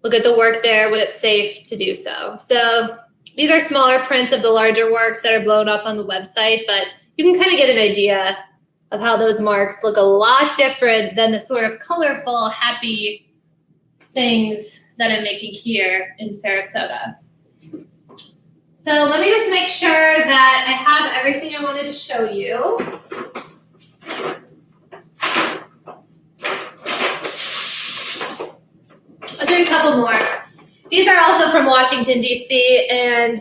look at the work there when it's safe to do so. So these are smaller prints of the larger works that are blown up on the website, but you can kind of get an idea of how those marks look a lot different than the sort of colorful, happy things that I'm making here in Sarasota. So let me just make sure that I have everything I wanted to show you. I'll show you a couple more. These are also from Washington, D.C., and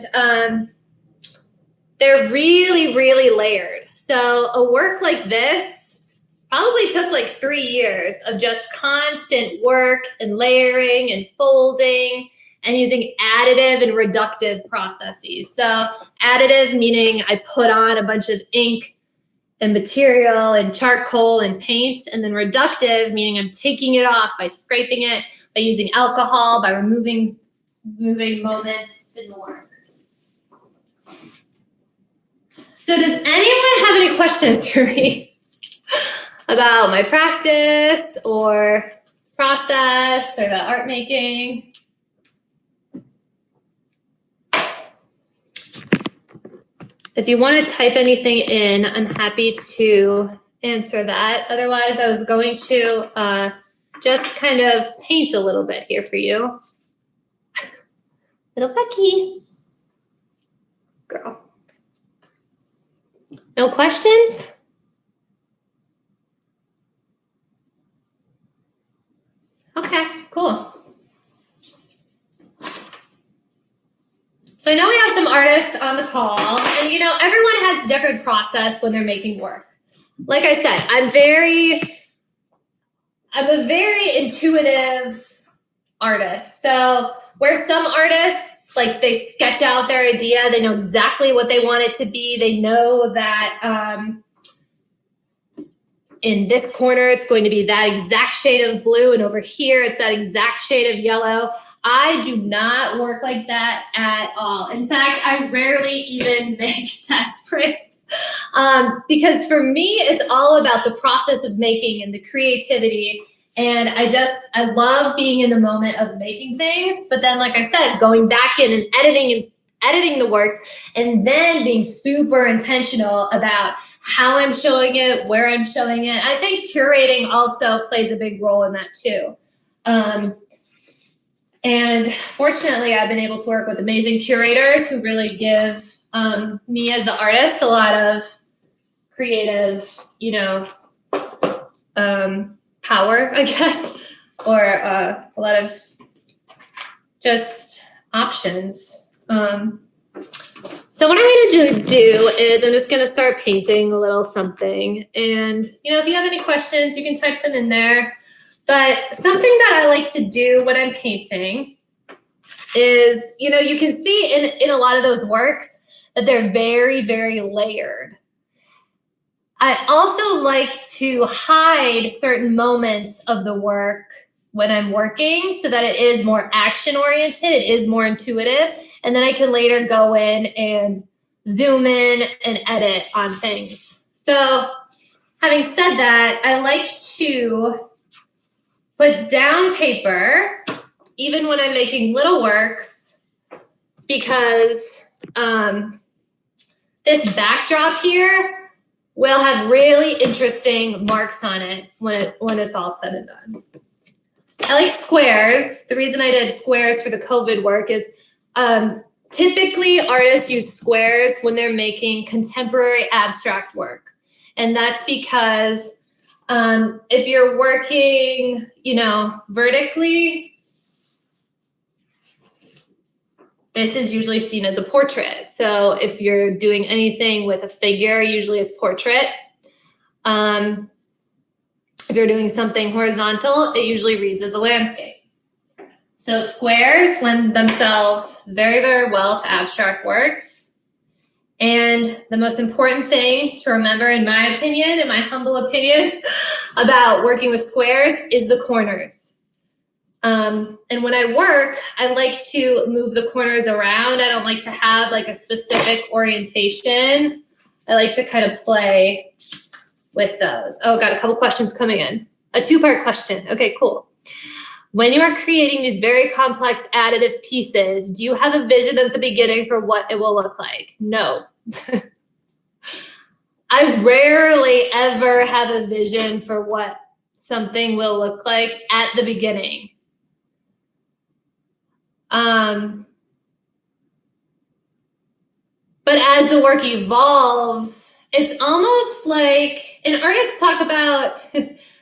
they're really, really layered. So a work like this probably took like 3 years of just constant work and layering and folding and using additive and reductive processes. So additive meaning I put on a bunch of ink and material and charcoal and paint, and then reductive meaning I'm taking it off by scraping it, by using alcohol, by removing moments and more. So does anyone have any questions for me about my practice or process or the art making? If you want to type anything in, I'm happy to answer that. Otherwise, I was going to just kind of paint a little bit here for you. Little Becky. Girl. No questions? Okay, cool. So I know we have some artists on the call, and you know, everyone has a different process when they're making work. Like I said, I'm a very intuitive artist. So where some artists, like they sketch out their idea, they know exactly what they want it to be. They know that in this corner, it's going to be that exact shade of blue, and over here, it's that exact shade of yellow. I do not work like that at all. In fact, I rarely even make test prints because for me, it's all about the process of making and the creativity. And I love being in the moment of making things. But then, like I said, going back in and editing the works, and then being super intentional about how I'm showing it, where I'm showing it. I think curating also plays a big role in that too. And fortunately, I've been able to work with amazing curators who really give me as the artist a lot of creative, you know, power, I guess, or a lot of just options. So what I'm going to do is I'm just going to start painting a little something. And, if you have any questions, you can type them in there. But something that I like to do when I'm painting is, you can see in a lot of those works that they're very, very layered. I also like to hide certain moments of the work when I'm working so that it is more action oriented, it is more intuitive, and then I can later go in and zoom in and edit on things. So having said that, I like to put down paper even when I'm making little works because this backdrop here will have really interesting marks on it when it's all said and done. I like squares. The reason I did squares for the COVID work is typically artists use squares when they're making contemporary abstract work. And that's because if you're working, vertically, this is usually seen as a portrait. So if you're doing anything with a figure, usually it's portrait. If you're doing something horizontal, it usually reads as a landscape. So squares lend themselves very, very well to abstract works. And the most important thing to remember, in my opinion, in my humble opinion, about working with squares is the corners. And when I work, I like to move the corners around. I don't like to have like a specific orientation. I like to kind of play with those. Oh, got a couple questions coming in. A two-part question. Okay, cool. When you are creating these very complex additive pieces, do you have a vision at the beginning for what it will look like? No. I rarely ever have a vision for what something will look like at the beginning. But as the work evolves, it's almost like, and artists talk about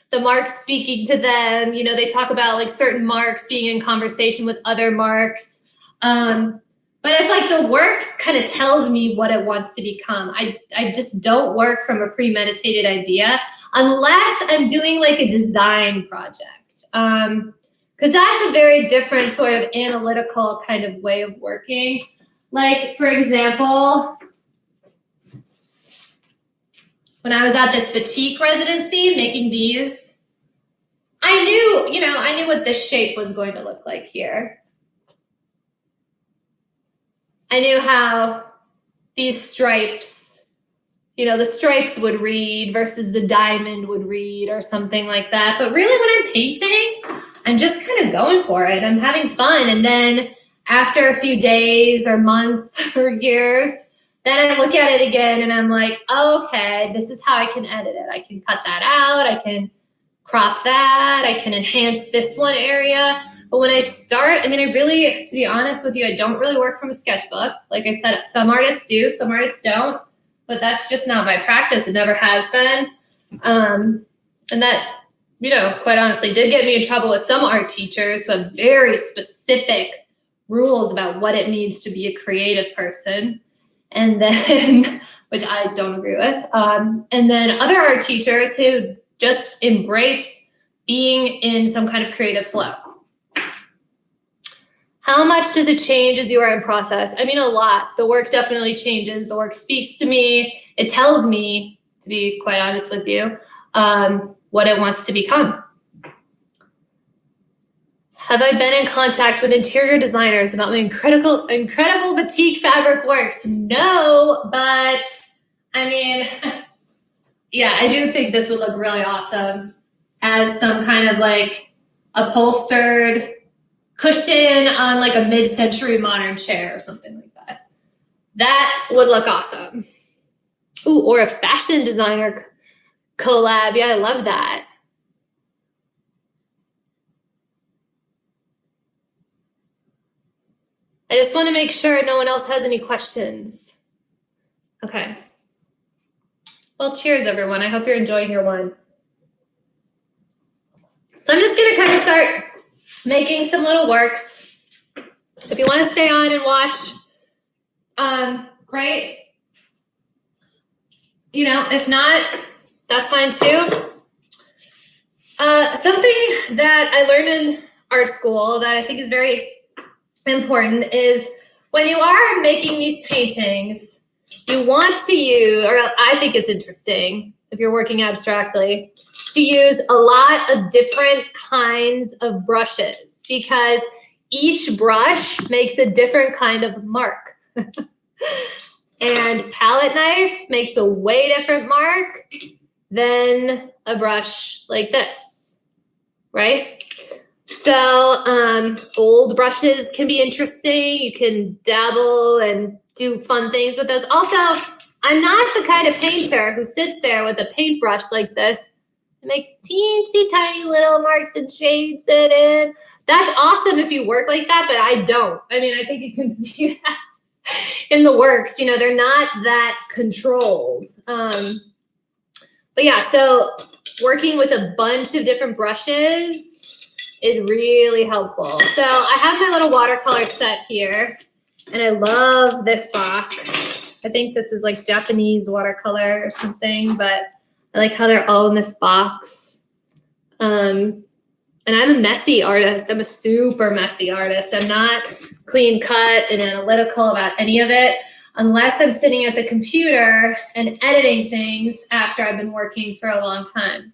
the marks speaking to them. They talk about like certain marks being in conversation with other marks. But it's like the work kind of tells me what it wants to become. I just don't work from a premeditated idea unless I'm doing like a design project. Because that's a very different sort of analytical kind of way of working. Like, for example, when I was at this batik residency making these, I knew what this shape was going to look like here. I knew how these stripes, the stripes would read versus the diamond would read or something like that. But really when I'm painting, I'm just kind of going for it. I'm having fun. And then after a few days or months or years, then I look at it again and I'm like, oh, okay, this is how I can edit it. I can cut that out. I can crop that. I can enhance this one area. But when I start, I really, to be honest with you, I don't really work from a sketchbook. Like I said, some artists do, some artists don't. But that's just not my practice. It never has been. And that, quite honestly, did get me in trouble with some art teachers who have very specific rules about what it means to be a creative person. And then, which I don't agree with. And then other art teachers who just embrace being in some kind of creative flow. How much does it change as you are in process? A lot. The work definitely changes. The work speaks to me. It tells me, to be quite honest with you, what it wants to become. Have I been in contact with interior designers about my incredible batik fabric works? No, but yeah, I do think this would look really awesome as some kind of like upholstered cushion on like a mid-century modern chair or something like that. That would look awesome. Ooh, or a fashion designer collab. Yeah, I love that. I just want to make sure no one else has any questions. Okay. Well, cheers, everyone. I hope you're enjoying your one. So I'm just going to kind of start making some little works. If you want to stay on and watch, great. You know, if not, that's fine too. Something that I learned in art school that I think is very important is when you are making these paintings, you want to use, or I think it's interesting if you're working abstractly, to use a lot of different kinds of brushes because each brush makes a different kind of mark. And palette knife makes a way different mark than a brush like this, right? So old brushes can be interesting. You can dabble and do fun things with those. Also, I'm not the kind of painter who sits there with a paintbrush like this and makes teensy tiny little marks and shades it in. That's awesome if you work like that, but I don't. I mean, I think you can see that in the works. You know, they're not that controlled. But yeah, so working with a bunch of different brushes is really helpful. So I have my little watercolor set here, and I love this box. I think this is like Japanese watercolor or something, but I like how they're all in this box. And I'm a messy artist. I'm a super messy artist. I'm not clean cut and analytical about any of it unless I'm sitting at the computer and editing things after I've been working for a long time.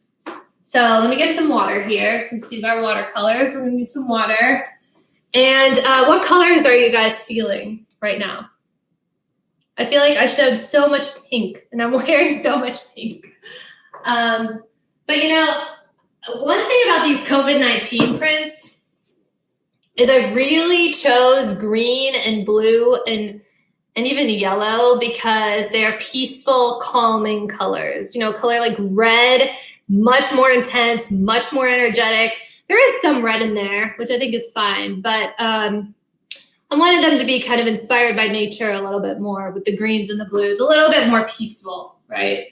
So let me get some water here since these are watercolors. We're gonna use some water. And what colors are you guys feeling right now? I feel like I showed so much pink and I'm wearing so much pink. But you know, one thing about these COVID-19 prints is I really chose green and blue and even yellow because they're peaceful, calming colors. You know, color like red, much more intense, much more energetic. There is some red in there, which I think is fine, but I wanted them to be kind of inspired by nature a little bit more with the greens and the blues, a little bit more peaceful, right?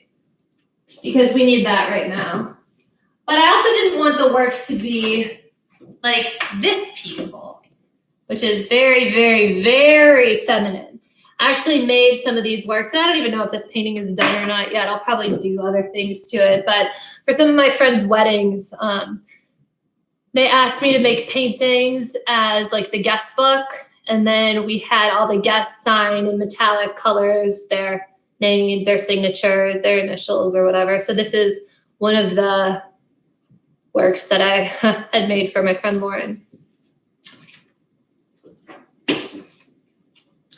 Because we need that right now. But I also didn't want the work to be like this peaceful, which is very, very, very feminine. I actually made some of these works, and I don't even know if this painting is done or not yet. I'll probably do other things to it. But for some of my friends' weddings, they asked me to make paintings as like the guest book. And then we had all the guests sign in metallic colors, their names, their signatures, their initials or whatever. So this is one of the works that I had made for my friend Lauren.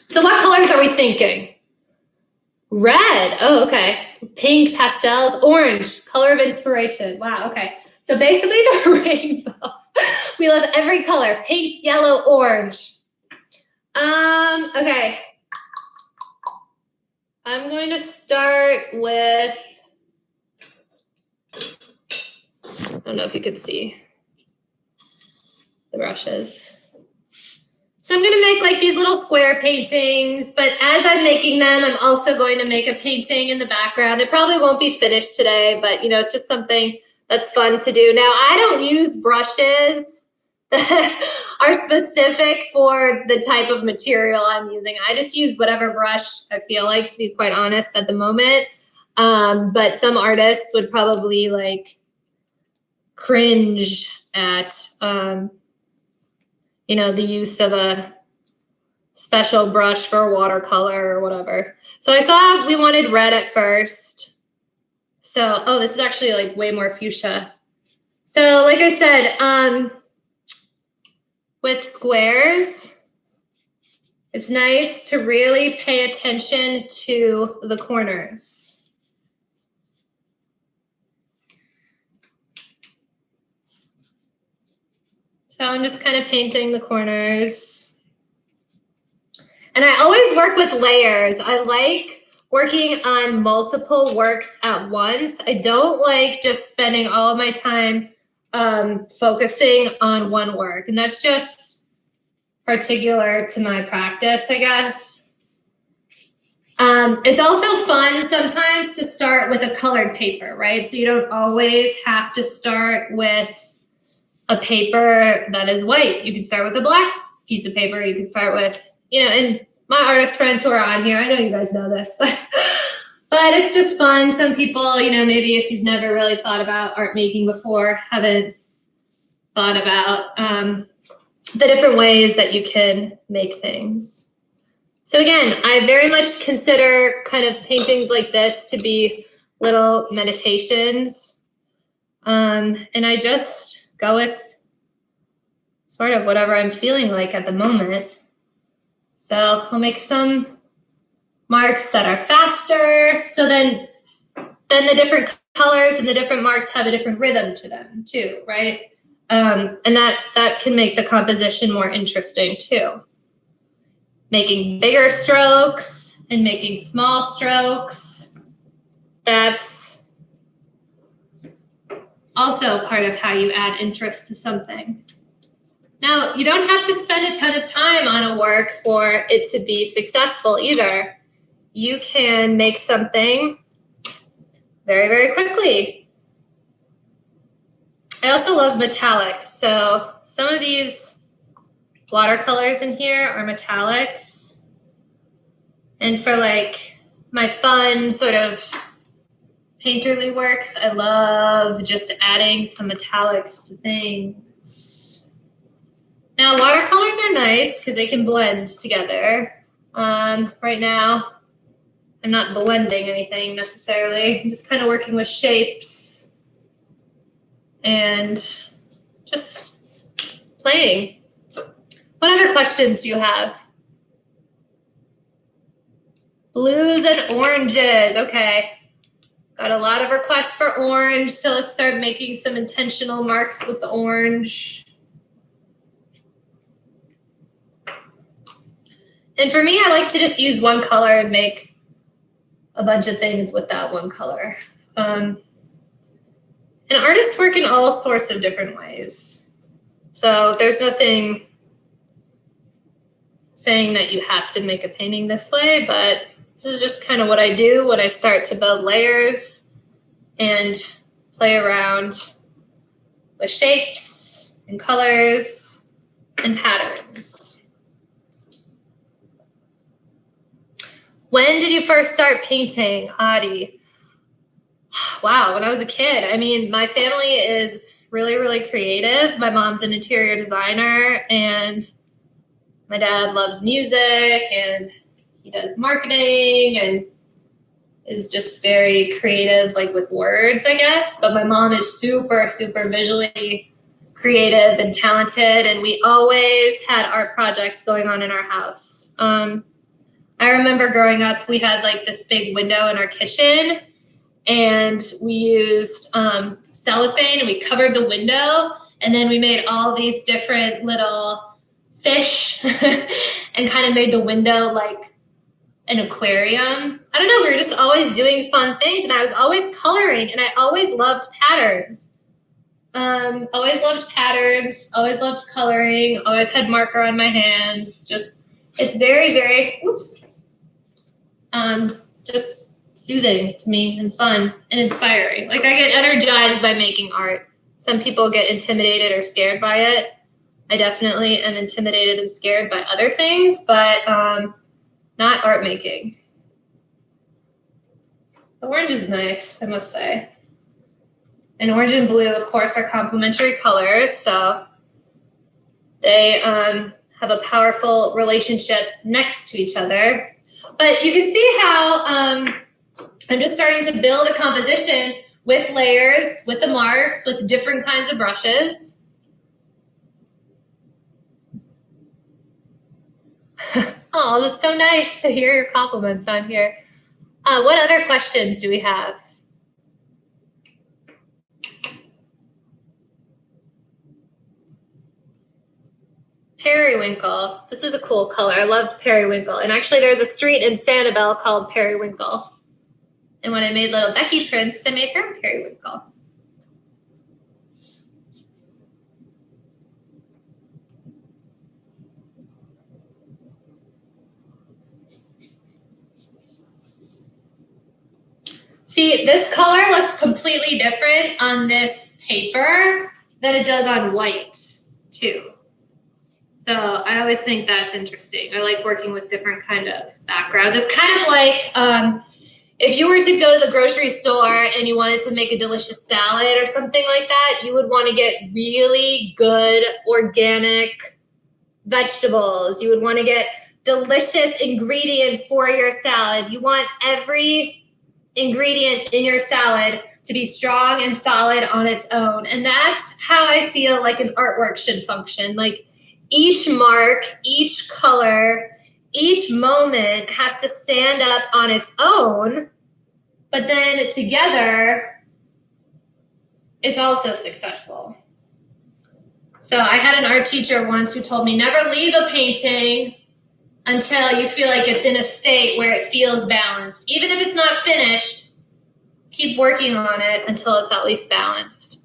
So what colors are we thinking? Red. Oh, okay. Pink, pastels, orange, color of inspiration. Wow, okay. So basically the rainbow. We love every color, pink, yellow, orange. Okay. I'm going to start with, I don't know if you could see the brushes. So I'm going to make like these little square paintings, but as I'm making them, I'm also going to make a painting in the background. It probably won't be finished today, but you know, it's just something that's fun to do. Now, I don't use brushes that are specific for the type of material I'm using. I just use whatever brush I feel like, to be quite honest, at the moment. But some artists would probably like cringe at, you know, the use of a special brush for watercolor or whatever. So I saw we wanted red at first. So, oh, this is actually like way more fuchsia. So like I said, with squares, it's nice to really pay attention to the corners. So I'm just kind of painting the corners. And I always work with layers. I like working on multiple works at once. I don't like just spending all of my time focusing on one work. And that's just particular to my practice, I guess. It's also fun sometimes to start with a colored paper, right? So you don't always have to start with a paper that is white. You can start with a black piece of paper. You can start with, you know, and my artist friends who are on here, I know you guys know this, but it's just fun. Some people, you know, maybe if you've never really thought about art making before, haven't thought about the different ways that you can make things. So again, I very much consider kind of paintings like this to be little meditations. And I just go with sort of whatever I'm feeling like at the moment. So I'll make some marks that are faster. So then the different colors and the different marks have a different rhythm to them too, right? And that can make the composition more interesting too. Making bigger strokes and making small strokes, that's also part of how you add interest to something. Now, you don't have to spend a ton of time on a work for it to be successful either. You can make something very, very quickly. I also love metallics. So some of these watercolors in here are metallics. And for like my fun sort of painterly works, I love just adding some metallics to things. Now, watercolors are nice because they can blend together. Right now, I'm not blending anything necessarily. I'm just kind of working with shapes and just playing. What other questions do you have? Blues and oranges. Okay. Got a lot of requests for orange, so let's start making some intentional marks with the orange. And for me, I like to just use one color and make a bunch of things with that one color. And artists work in all sorts of different ways. So there's nothing saying that you have to make a painting this way, but this is just kind of what I do when I start to build layers and play around with shapes and colors and patterns. When did you first start painting, Adi? Wow, when I was a kid. I mean, my family is really, really creative. My mom's an interior designer, and my dad loves music, and he does marketing and is just very creative, like with words, I guess. But my mom is super, super visually creative and talented, and we always had art projects going on in our house. I remember growing up, we had like this big window in our kitchen, and we used cellophane, and we covered the window, and then we made all these different little fish and kind of made the window like an aquarium. I don't know, we were just always doing fun things, and I was always coloring, and I always loved patterns. Always loved coloring, always had marker on my hands. Just, it's very, very, just soothing to me and fun and inspiring. Like, I get energized by making art. Some people get intimidated or scared by it. I definitely am intimidated and scared by other things, but not art making. The orange is nice, I must say. And orange and blue, of course, are complementary colors, so they have a powerful relationship next to each other. But you can see how I'm just starting to build a composition with layers, with the marks, with different kinds of brushes. Oh, that's so nice to hear your compliments on here. What other questions do we have? Periwinkle. This is a cool color. I love periwinkle. And actually, there's a street in Sanibel called Periwinkle. And when I made little Becky prints, I made her periwinkle. See, this color looks completely different on this paper than it does on white, too. So I always think that's interesting. I like working with different kind of backgrounds. It's kind of like if you were to go to the grocery store and you wanted to make a delicious salad or something like that, you would want to get really good organic vegetables. You would want to get delicious ingredients for your salad. You want every ingredient in your salad to be strong and solid on its own. And that's how I feel like an artwork should function. Like each mark, each color, each moment has to stand up on its own, but then together, it's also successful. So I had an art teacher once who told me, never leave a painting until you feel like it's in a state where it feels balanced. Even if it's not finished, keep working on it until it's at least balanced.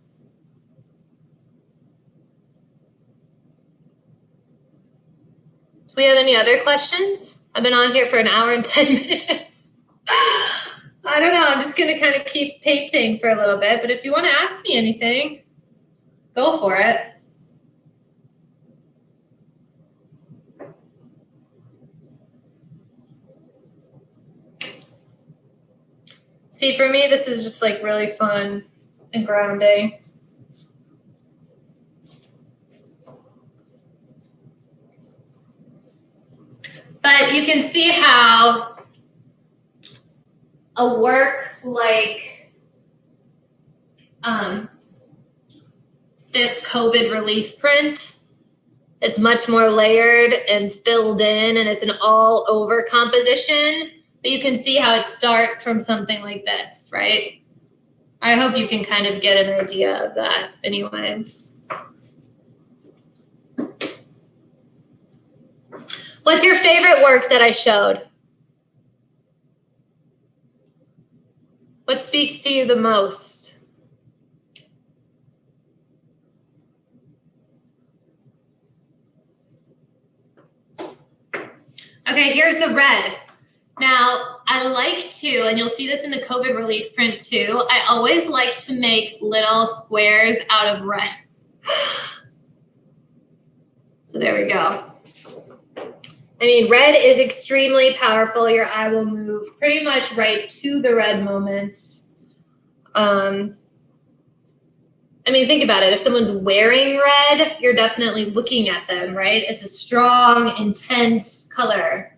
Do we have any other questions? I've been on here for an hour and 10 minutes. I don't know. I'm just going to kind of keep painting for a little bit. But if you want to ask me anything, go for it. See, for me, this is just like really fun and grounding. But you can see how a work like this COVID relief print is much more layered and filled in, and it's an all over composition. But you can see how it starts from something like this, right? I hope you can kind of get an idea of that anyways. What's your favorite work that I showed? What speaks to you the most? Okay, here's the red. Now, I like to, and you'll see this in the COVID relief print too, I always like to make little squares out of red. So there we go. I mean, red is extremely powerful. Your eye will move pretty much right to the red moments. I mean, think about it. If someone's wearing red, you're definitely looking at them, right? It's a strong, intense color.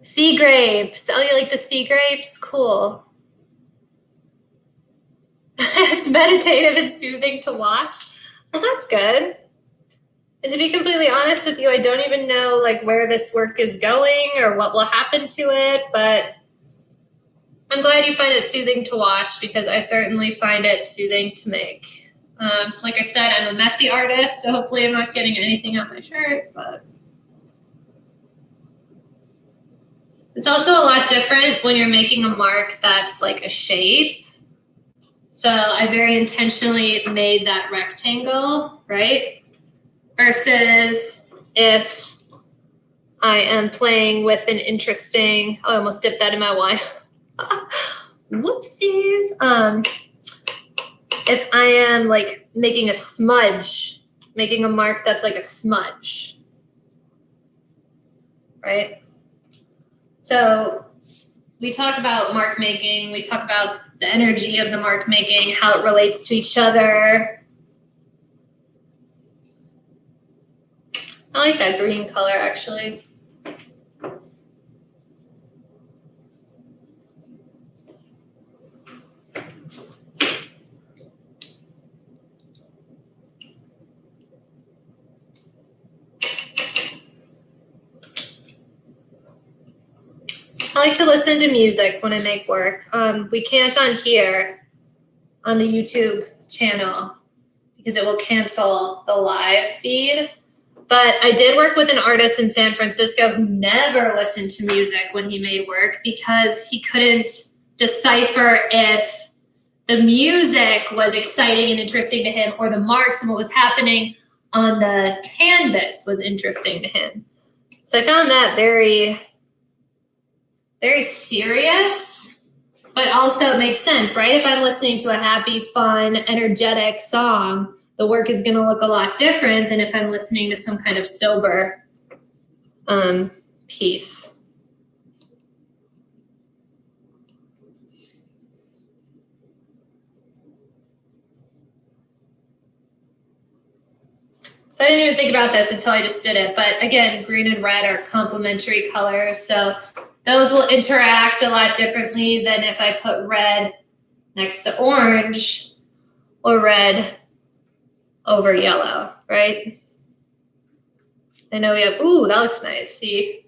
Sea grapes. Oh, you like the sea grapes? Cool. It's meditative and soothing to watch. Well, that's good. And to be completely honest with you, I don't even know like where this work is going or what will happen to it, but I'm glad you find it soothing to watch because I certainly find it soothing to make. Like I said, I'm a messy artist, so hopefully I'm not getting anything on my shirt, but it's also a lot different when you're making a mark that's like a shape. So I very intentionally made that rectangle, right? Versus if I am playing with an interesting, oh, I almost dipped that in my wine. Whoopsies. If I am like making a smudge, making a mark that's like a smudge, right? So we talk about mark making, we talk about the energy of the mark making, how it relates to each other. I like that green color actually. I like to listen to music when I make work. We can't on here on the YouTube channel because it will cancel the live feed. But I did work with an artist in San Francisco who never listened to music when he made work because he couldn't decipher if the music was exciting and interesting to him or the marks and what was happening on the canvas was interesting to him. So I found that very, very serious, but But also it makes sense, right? If I'm listening to a happy, fun, energetic song, the work is going to look a lot different than if I'm listening to some kind of sober piece. So I didn't even think about this until I just did it. But again, green and red are complementary colors. So those will interact a lot differently than if I put red next to orange or red over yellow, right? I know we have, ooh, that looks nice. See,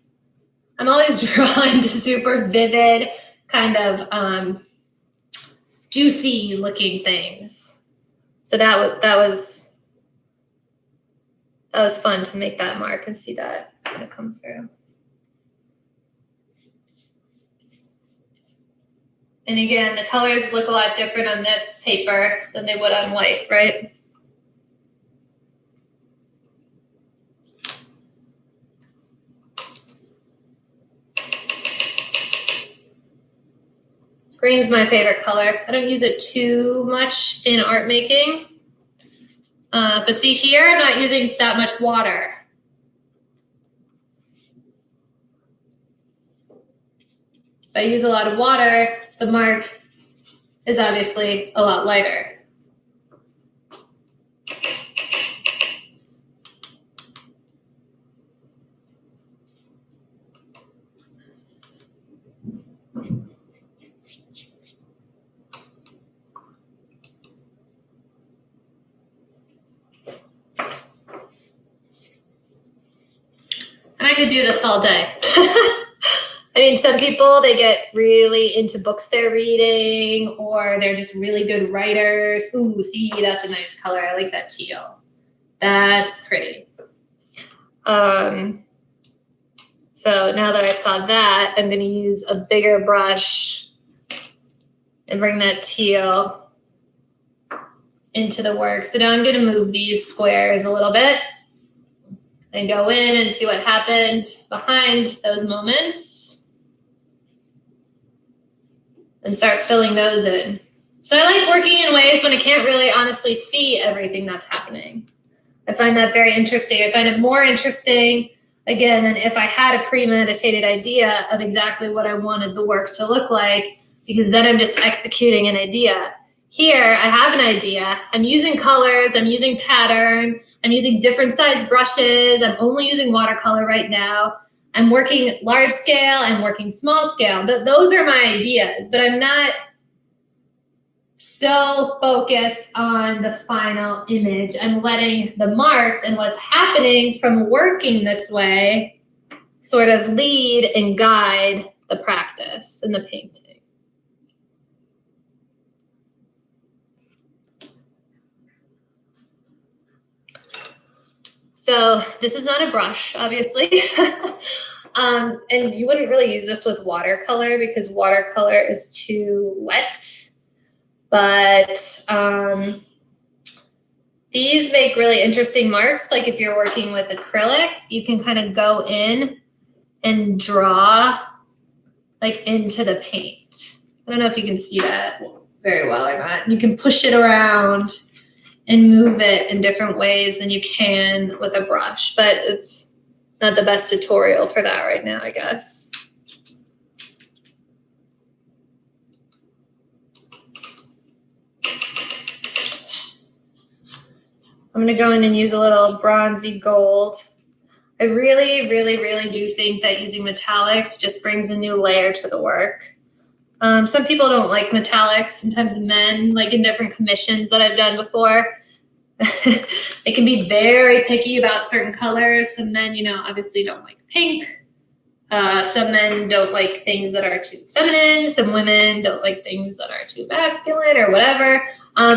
I'm always drawn to super vivid, kind of juicy looking things. So that was fun to make that mark and see that kind of come through. And again, the colors look a lot different on this paper than they would on white, right? Green's my favorite color. I don't use it too much in art making. But see here, I'm not using that much water. If I use a lot of water, the mark is obviously a lot lighter. And I could do this all day. I mean, some people, they get really into books they're reading, or they're just really good writers. Ooh, see, that's a nice color. I like that teal. That's pretty. So now that I saw that, I'm going to use a bigger brush and bring that teal into the work. So now I'm going to move these squares a little bit and go in and see what happened behind those moments and start filling those in. So I like working in ways when I can't really honestly see everything that's happening. I find that very interesting. I find it more interesting, again, than if I had a premeditated idea of exactly what I wanted the work to look like, because then I'm just executing an idea. Here, I have an idea. I'm using colors. I'm using pattern. I'm using different size brushes. I'm only using watercolor right now. I'm working large scale. I'm working small scale. Those are my ideas, but I'm not so focused on the final image. I'm letting the marks and what's happening from working this way sort of lead and guide the practice and the painting. So this is not a brush, obviously. And you wouldn't really use this with watercolor because watercolor is too wet. But these make really interesting marks. Like if you're working with acrylic, you can kind of go in and draw like into the paint. I don't know if you can see that very well or not. You can push it around and move it in different ways than you can with a brush, but it's not the best tutorial for that right now, I guess. I'm gonna go in and use a little bronzy gold. I really, really, really do think that using metallics just brings a new layer to the work. Some people don't like metallics. Sometimes men, like in different commissions that I've done before, they can be very picky about certain colors. Some men, obviously don't like pink. Some men don't like things that are too feminine. Some women don't like things that are too masculine or whatever.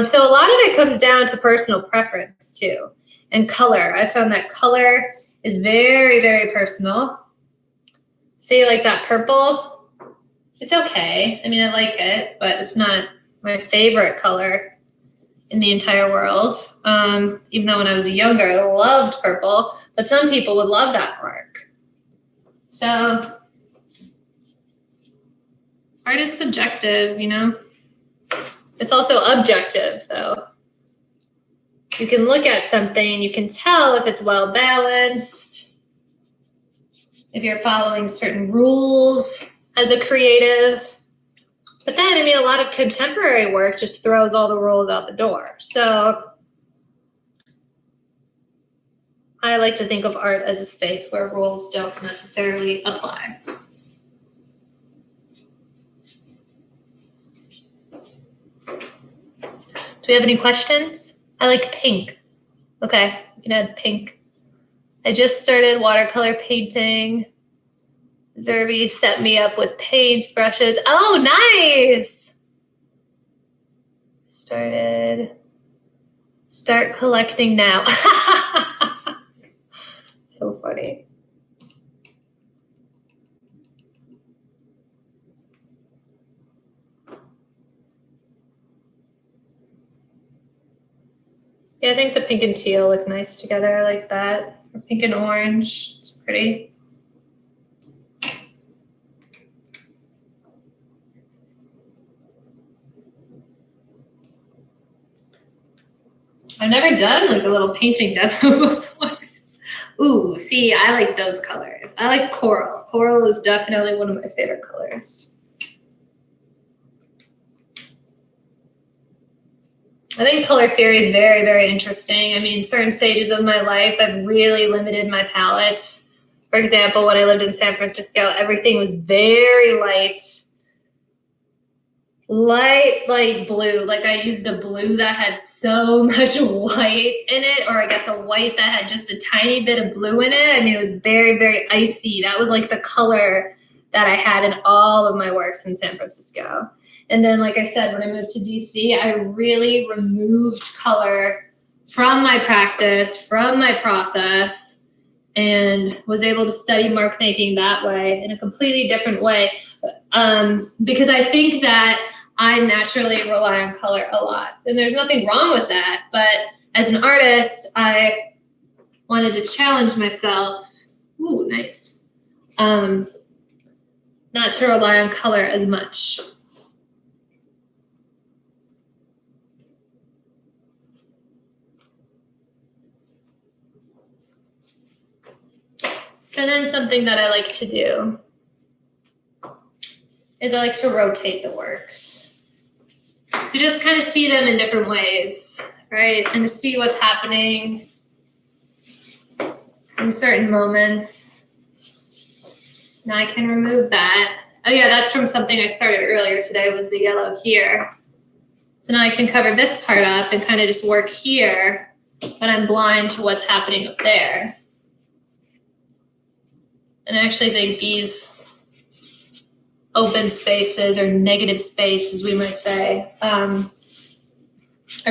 So a lot of it comes down to personal preference too. And color. I found that color is very, very personal. See, like that purple, it's okay. I mean, I like it, but it's not my favorite color in the entire world. Even though when I was younger, I loved purple, but some people would love that mark. So Art is subjective, you know? It's also objective, though. You can look at something, you can tell if it's well balanced, if you're following certain rules as a creative. But then, I mean, a lot of contemporary work just throws all the rules out the door. So I like to think of art as a space where rules don't necessarily apply. Do we have any questions? I like pink. Okay, we can add pink. I just started watercolor painting. Zerby set me up with paints, brushes. Oh, nice! Start collecting now. So funny. Yeah, I think the pink and teal look nice together. I like that. Or pink and orange. It's pretty. I've never done like a little painting demo before. Ooh, see, I like those colors. I like coral. Coral is definitely one of my favorite colors. I think color theory is very, very interesting. I mean, certain stages of my life, I've really limited my palettes. For example, when I lived in San Francisco, everything was very light blue. Like I used a blue that had so much white in it, or I guess a white that had just a tiny bit of blue in it. I mean, it was very, very icy. That was like the color that I had in all of my works in San Francisco. And then, like I said, when I moved to DC, I really removed color from my practice, from my process, and was able to study mark making that way in a completely different way. Because I think that I naturally rely on color a lot. And there's nothing wrong with that. But as an artist, I wanted to challenge myself. Ooh, nice. Not to rely on color as much. So then something that I like to do is I like to rotate the works. To just kind of see them in different ways, right? And to see what's happening in certain moments. Now I can remove that. Oh yeah, that's from something I started earlier today, was the yellow here. So now I can cover this part up and kind of just work here, but I'm blind to what's happening up there. And I actually think these open spaces, or negative spaces, we might say, are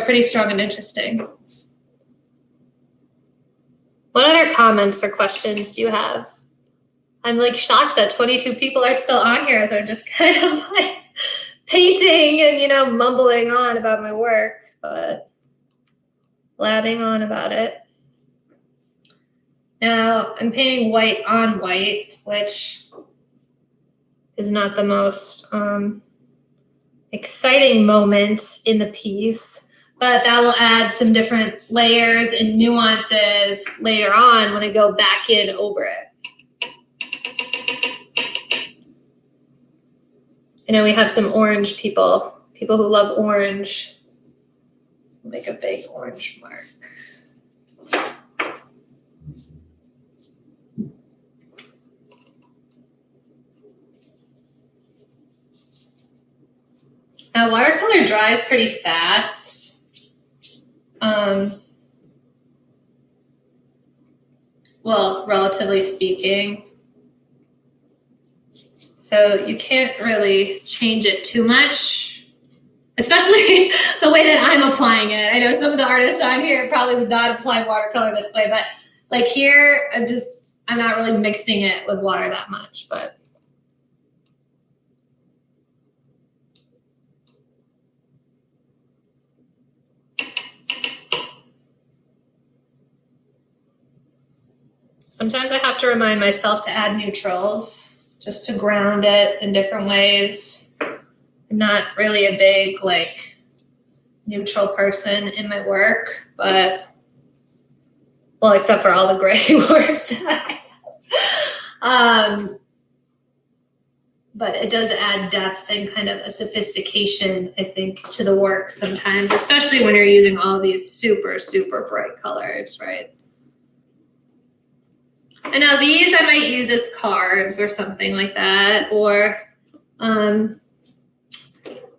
pretty strong and interesting. What other comments or questions do you have? I'm like shocked that 22 people are still on here as I'm just kind of like painting and, you know, mumbling on about my work, but blabbing on about it. Now, I'm painting white on white, which is not the most exciting moment in the piece, but that will add some different layers and nuances later on when I go back in over it. And then we have some orange people who love orange. So make a big orange mark. Now, watercolor dries pretty fast. Well, relatively speaking. So you can't really change it too much, especially the way that I'm applying it. I know some of the artists on here probably would not apply watercolor this way, but like here, I'm not really mixing it with water that much, but. Sometimes I have to remind myself to add neutrals just to ground it in different ways. I'm not really a big, like, neutral person in my work, but, well, except for all the gray works that I have. But it does add depth and kind of a sophistication, I think, to the work sometimes, especially when you're using all these super, super bright colors, right? And now these I might use as cards or something like that, or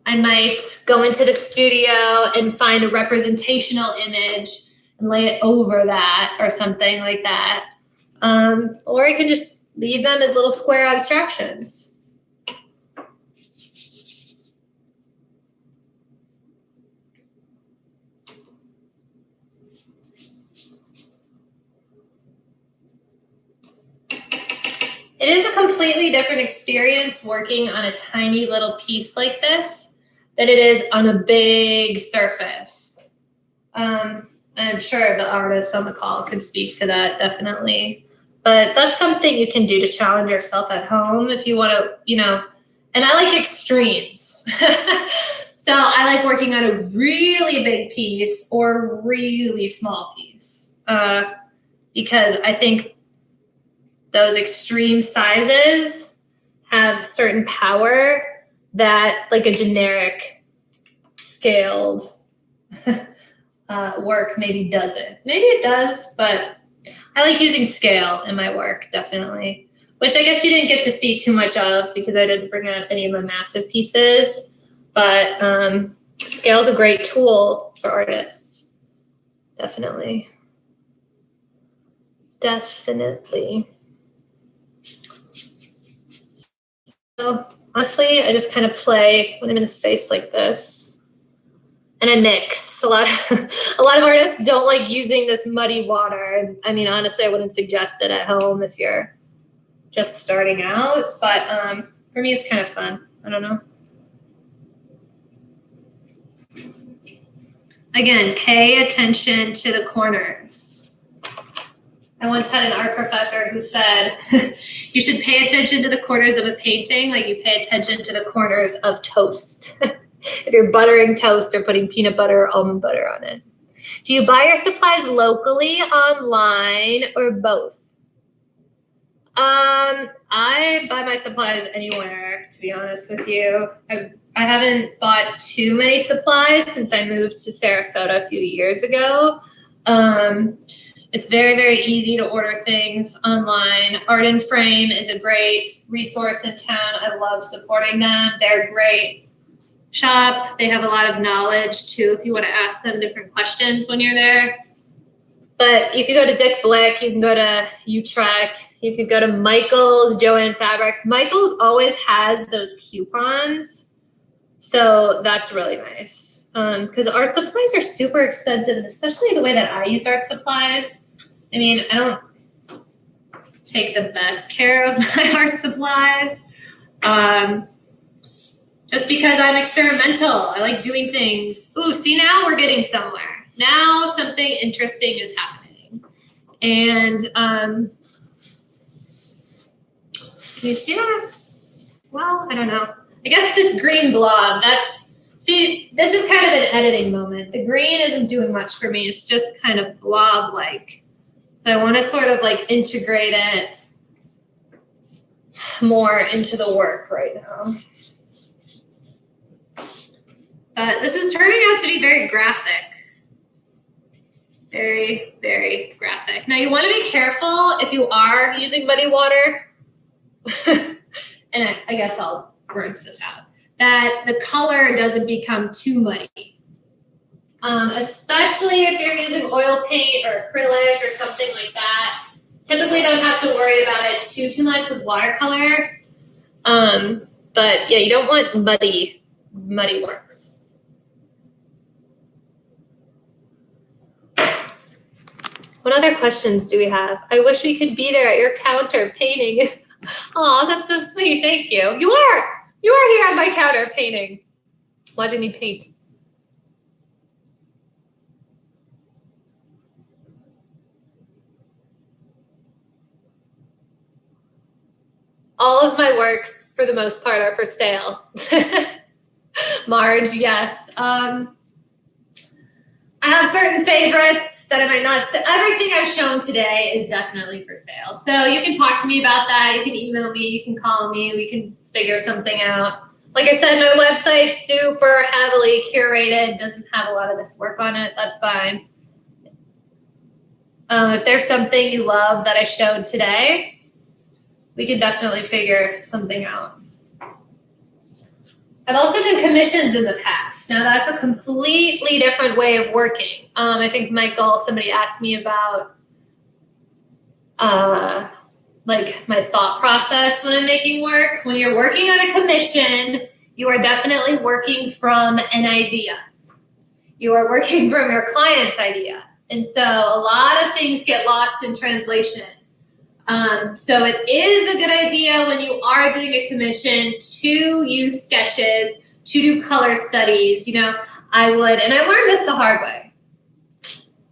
I might go into the studio and find a representational image and lay it over that or something like that. Or I can just leave them as little square abstractions. It is a completely different experience working on a tiny little piece like this than it is on a big surface. I'm sure the artists on the call could speak to that, definitely. But that's something you can do to challenge yourself at home if you want to, you know, and I like extremes. So I like working on a really big piece or a really small piece because I think those extreme sizes have certain power that like a generic scaled work maybe doesn't. Maybe it does, but I like using scale in my work, definitely, which I guess you didn't get to see too much of because I didn't bring out any of my massive pieces, but scale is a great tool for artists, definitely. Definitely. So honestly, I just kind of play when I'm in a space like this, and I mix. A lot of artists don't like using this muddy water. I mean, honestly, I wouldn't suggest it at home if you're just starting out. But for me, it's kind of fun. I don't know. Again, pay attention to the corners. I once had an art professor who said, you should pay attention to the corners of a painting like you pay attention to the corners of toast. If you're buttering toast or putting peanut butter or almond butter on it. Do you buy your supplies locally, online, or both? I buy my supplies anywhere, to be honest with you. I haven't bought too many supplies since I moved to Sarasota a few years ago. It's very, very easy to order things online. Art and Frame is a great resource in town. I love supporting them. They're great shop. They have a lot of knowledge too if you want to ask them different questions when you're there. But you can go to Dick Blick, you can go to Utrecht, you could go to Michael's, Joann Fabrics. Michael's always has those coupons, so that's really nice. Because art supplies are super expensive, and especially the way that I use art supplies. I mean, I don't take the best care of my art supplies. Just because I'm experimental. I like doing things. Ooh, see, now we're getting somewhere. Now something interesting is happening. And can you see that? Well, I don't know. I guess this green blob, see, this is kind of an editing moment. The green isn't doing much for me. It's just kind of blob-like. So I want to sort of like integrate it more into the work right now. This is turning out to be very graphic. Very, very graphic. Now you want to be careful if you are using muddy water, and I guess I'll rinse this out, that the color doesn't become too muddy. Especially if you're using oil paint or acrylic or something like that. Typically don't have to worry about it too much with watercolor. But yeah, you don't want muddy works. What other questions do we have? I wish we could be there at your counter painting. Oh, that's so sweet. Thank you. You are here at my counter painting, watching me paint. All of my works, for the most part, are for sale. Marge, yes. I have certain favorites that I might not say. Everything I've shown today is definitely for sale. So you can talk to me about that. You can email me. You can call me. We can figure something out. Like I said, my website's super heavily curated. Doesn't have a lot of this work on it. That's fine. If there's something you love that I showed today, we can definitely figure something out. I've also done commissions in the past. Now that's a completely different way of working. I think somebody asked me about like my thought process when I'm making work. When you're working on a commission, you are definitely working from an idea. You are working from your client's idea. And so a lot of things get lost in translation. So it is a good idea when you are doing a commission to use sketches, to do color studies. You know, I learned this the hard way.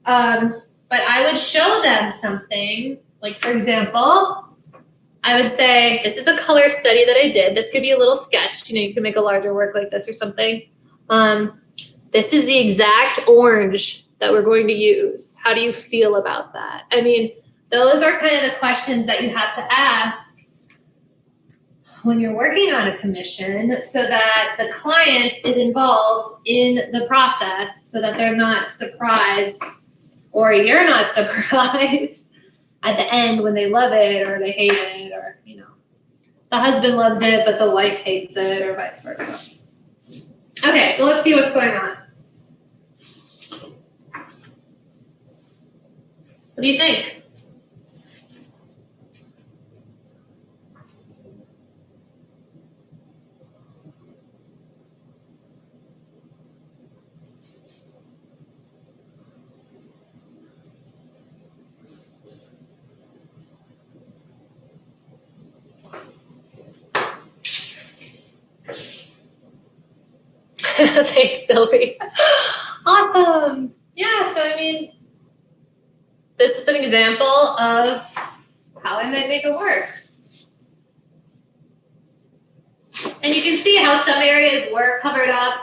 But I would show them something, like for example, I would say, this is a color study that I did. This could be a little sketch. You know, you can make a larger work like this or something. This is the exact orange that we're going to use. How do you feel about that? I mean, those are kind of the questions that you have to ask when you're working on a commission so that the client is involved in the process so that they're not surprised or you're not surprised at the end when they love it or they hate it or, you know, the husband loves it but the wife hates it or vice versa. Okay, so let's see what's going on. What do you think? Thanks, Sylvie. Awesome. Yeah, so I mean, this is an example of how I might make it work. And you can see how some areas were covered up.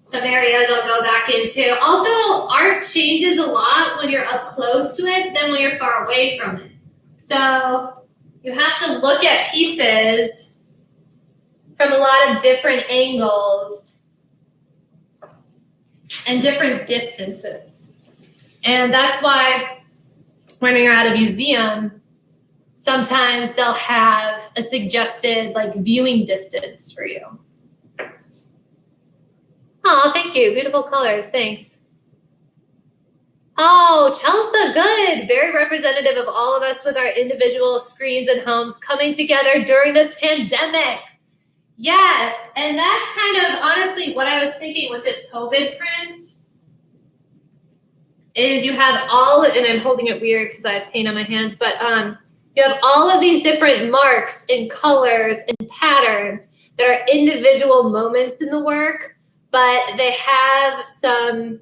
Some areas I'll go back into. Also, art changes a lot when you're up close to it than when you're far away from it. So you have to look at pieces from a lot of different angles and different distances. And that's why when you're at a museum, sometimes they'll have a suggested like viewing distance for you. Oh, thank you. Beautiful colors. Thanks. Oh, Chelsea, good. Very representative of all of us with our individual screens and homes coming together during this pandemic. Yes, and that's kind of honestly what I was thinking with this COVID print is you have all, and I'm holding it weird because I have paint on my hands, but you have all of these different marks and colors and patterns that are individual moments in the work, but they have some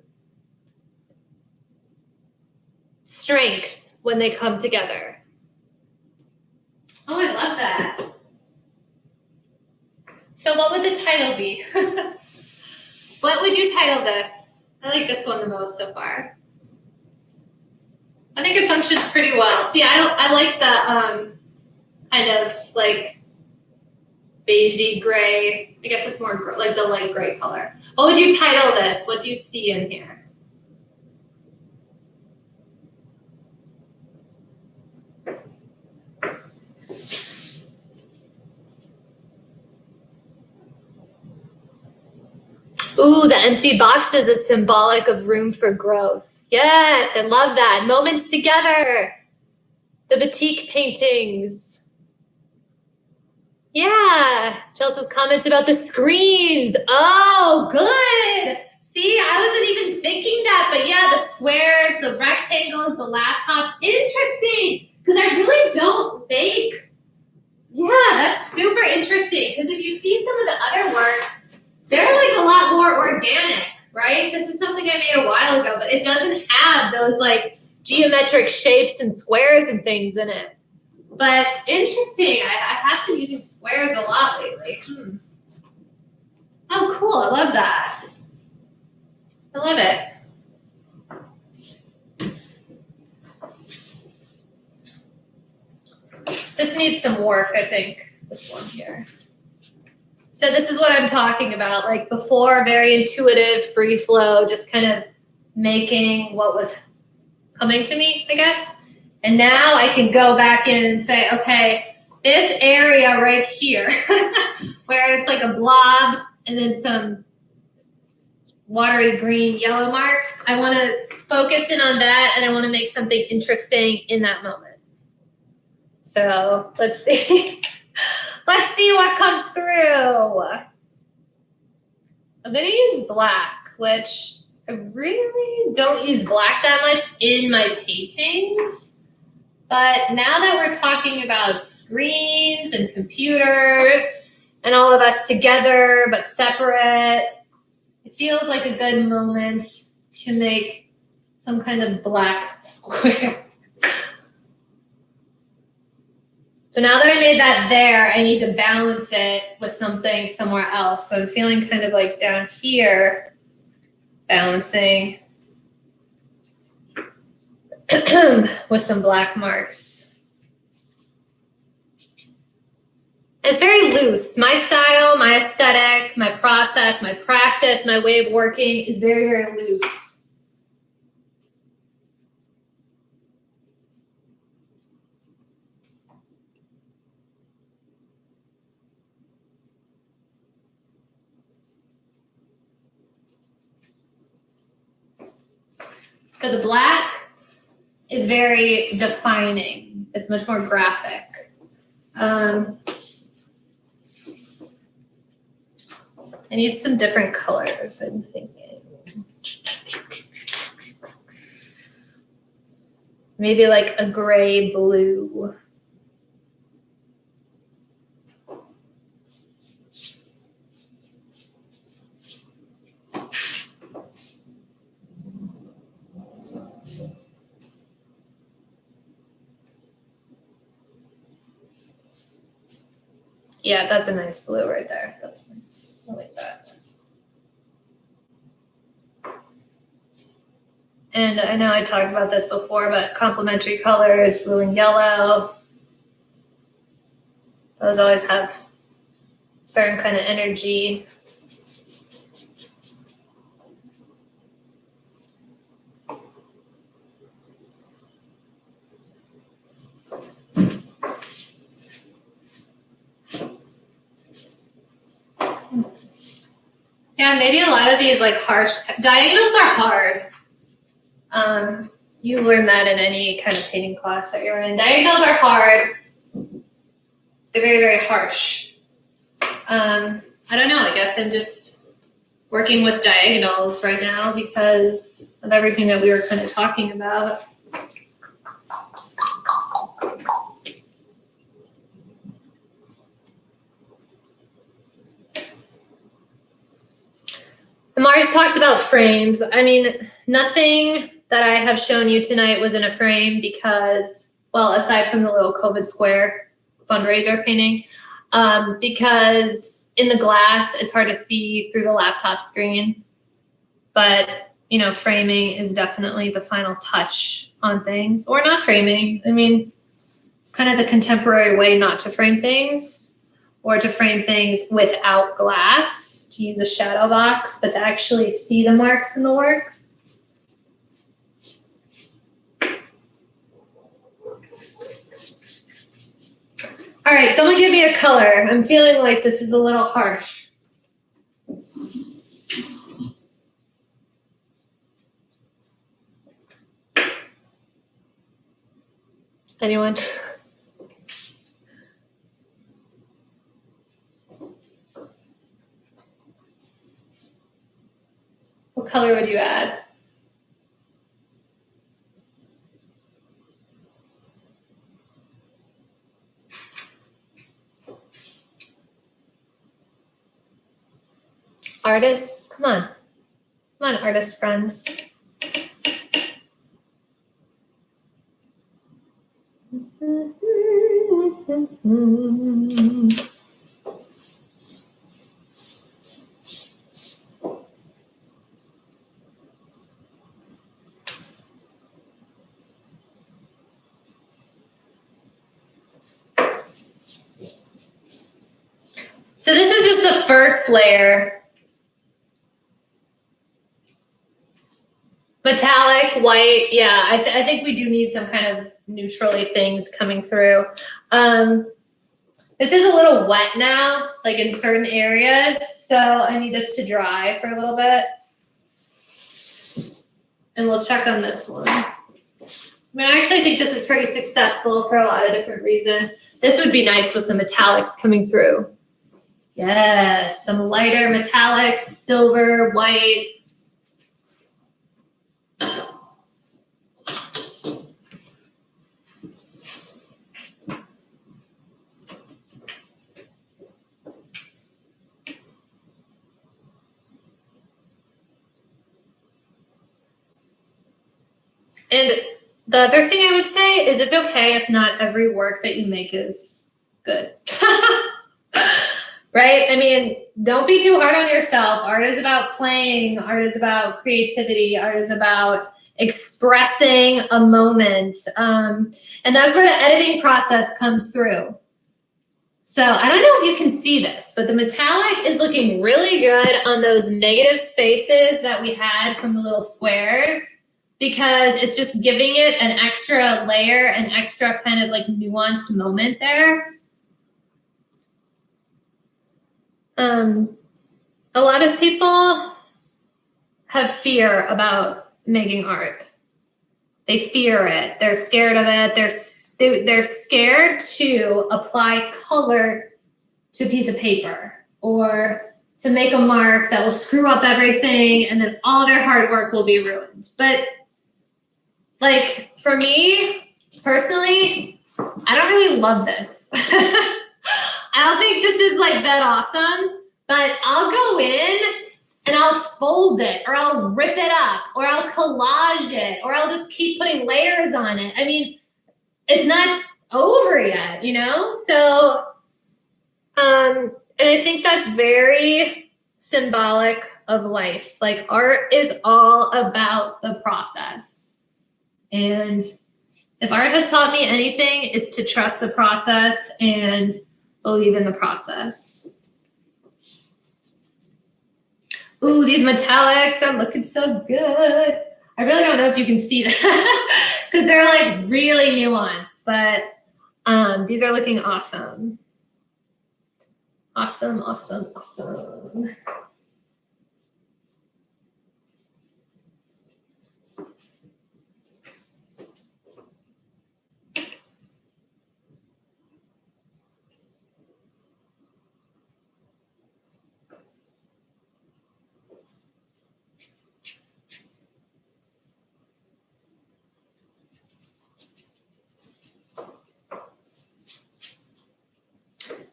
strength when they come together. Oh, I love that. So what would the title be? What would you title this? I like this one the most so far. I think it functions pretty well. See, I like the kind of like beigey gray. I guess it's more like the light gray color. What would you title this? What do you see in here? Ooh, the empty boxes is symbolic of room for growth. Yes, I love that. Moments together. The batik paintings. Yeah, Chelsea's comments about the screens. Oh, good. See, I wasn't even thinking that, but yeah, the squares, the rectangles, the laptops. Interesting, because I really don't make. Yeah, that's super interesting, because if you see some of the other works, they're like a lot more organic, right? This is something I made a while ago, but it doesn't have those like geometric shapes and squares and things in it. But interesting, I have been using squares a lot lately. Oh, cool. I love that. I love it. This needs some work, I think, this one here. So this is what I'm talking about. Like before, very intuitive, free flow, just kind of making what was coming to me, I guess. And now I can go back in and say, okay, this area right here, where it's like a blob and then some watery green yellow marks, I want to focus in on that, and I want to make something interesting in that moment. So let's see. Let's see what comes through. I'm going to use black, which I really don't use black that much in my paintings. But now that we're talking about screens and computers and all of us together but separate, it feels like a good moment to make some kind of black square. So now that I made that there, I need to balance it with something somewhere else. So I'm feeling kind of like down here, balancing with some black marks. It's very loose. My style, my aesthetic, my process, my practice, my way of working is very, very loose. So the black is very defining. It's much more graphic. I need some different colors, I'm thinking. Maybe like a gray blue. Yeah, that's a nice blue right there. That's nice. I like that. And I know I talked about this before, but complementary colors, blue and yellow, those always have certain kind of energy. Yeah, maybe a lot of these like harsh diagonals are hard. You learn that in any kind of painting class that you're in. Diagonals are hard. They're very, very harsh. I don't know. I guess I'm just working with diagonals right now because of everything that we were kind of talking about. Mars talks about frames. I mean, nothing that I have shown you tonight was in a frame because, well, aside from the little COVID square fundraiser painting, because in the glass, it's hard to see through the laptop screen. But, you know, framing is definitely the final touch on things, or not framing. I mean, it's kind of the contemporary way not to frame things, or to frame things without glass, to use a shadow box, but to actually see the marks in the work. All right, someone give me a color. I'm feeling like this is a little harsh. Anyone? What color would you add? Artists, come on. Come on, artist friends. So this is just the first layer. Metallic, white, yeah, I think we do need some kind of neutrally things coming through. This is a little wet now, like in certain areas, so I need this to dry for a little bit. And we'll check on this one. I mean, I actually think this is pretty successful for a lot of different reasons. This would be nice with some metallics coming through. Yes, some lighter metallics, silver, white. And the other thing I would say is it's okay if not every work that you make is good. Right? I mean, don't be too hard on yourself. Art is about playing. Art is about creativity. Art is about expressing a moment. And that's where the editing process comes through. So I don't know if you can see this, but the metallic is looking really good on those negative spaces that we had from the little squares, because it's just giving it an extra layer, an extra kind of like nuanced moment there. A lot of people have fear about making art. They fear it. They're scared of it. They're scared to apply color to a piece of paper or to make a mark that will screw up everything, and then all their hard work will be ruined. But like for me personally, I don't really love this. I don't think this is like that awesome, but I'll go in and I'll fold it, or I'll rip it up, or I'll collage it, or I'll just keep putting layers on it. I mean, it's not over yet, you know? So, and I think that's very symbolic of life. Like art is all about the process. And if art has taught me anything, it's to trust the process and believe in the process. Ooh, these metallics are looking so good. I really don't know if you can see that because they're like really nuanced, but these are looking awesome. Awesome, awesome, awesome.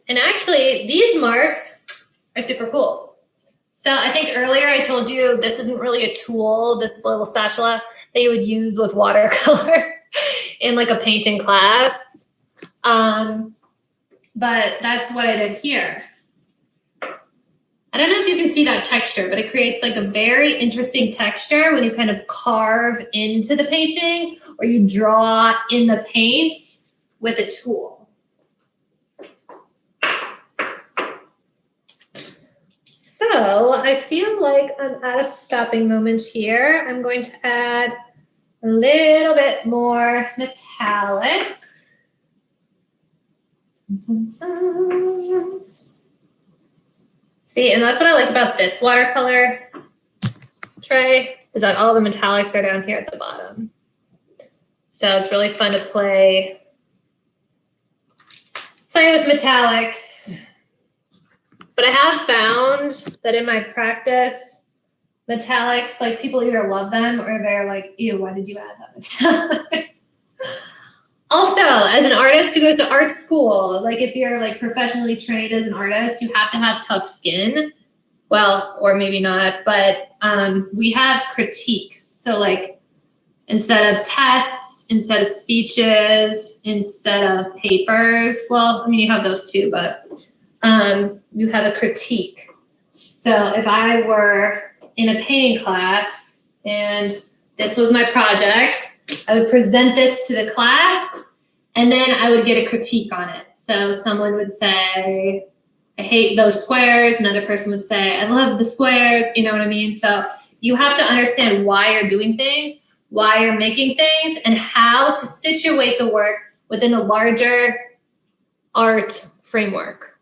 And actually, these marks are super cool. So I think earlier I told you this isn't really a tool, this little spatula that you would use with watercolor in like a painting class. But that's what I did here. I don't know if you can see that texture, but it creates like a very interesting texture when you kind of carve into the painting or you draw in the paint with a tool. So I feel like I'm at a stopping moment here. I'm going to add a little bit more metallic. Dun, dun, dun. See, and that's what I like about this watercolor tray, is that all the metallics are down here at the bottom. So it's really fun to play with metallics. But I have found that in my practice, metallics, like people either love them or they're like, ew, why did you add that metallic? Also, as an artist who goes to art school, like if you're like professionally trained as an artist, you have to have tough skin. Well, or maybe not, but we have critiques. So like instead of tests, instead of speeches, instead of papers, well, I mean, you have those too, but you have a critique. So if I were in a painting class and this was my project, I would present this to the class and then I would get a critique on it. So someone would say, I hate those squares. Another person would say, I love the squares. You know what I mean? So you have to understand why you're doing things, why you're making things, and how to situate the work within a larger art framework.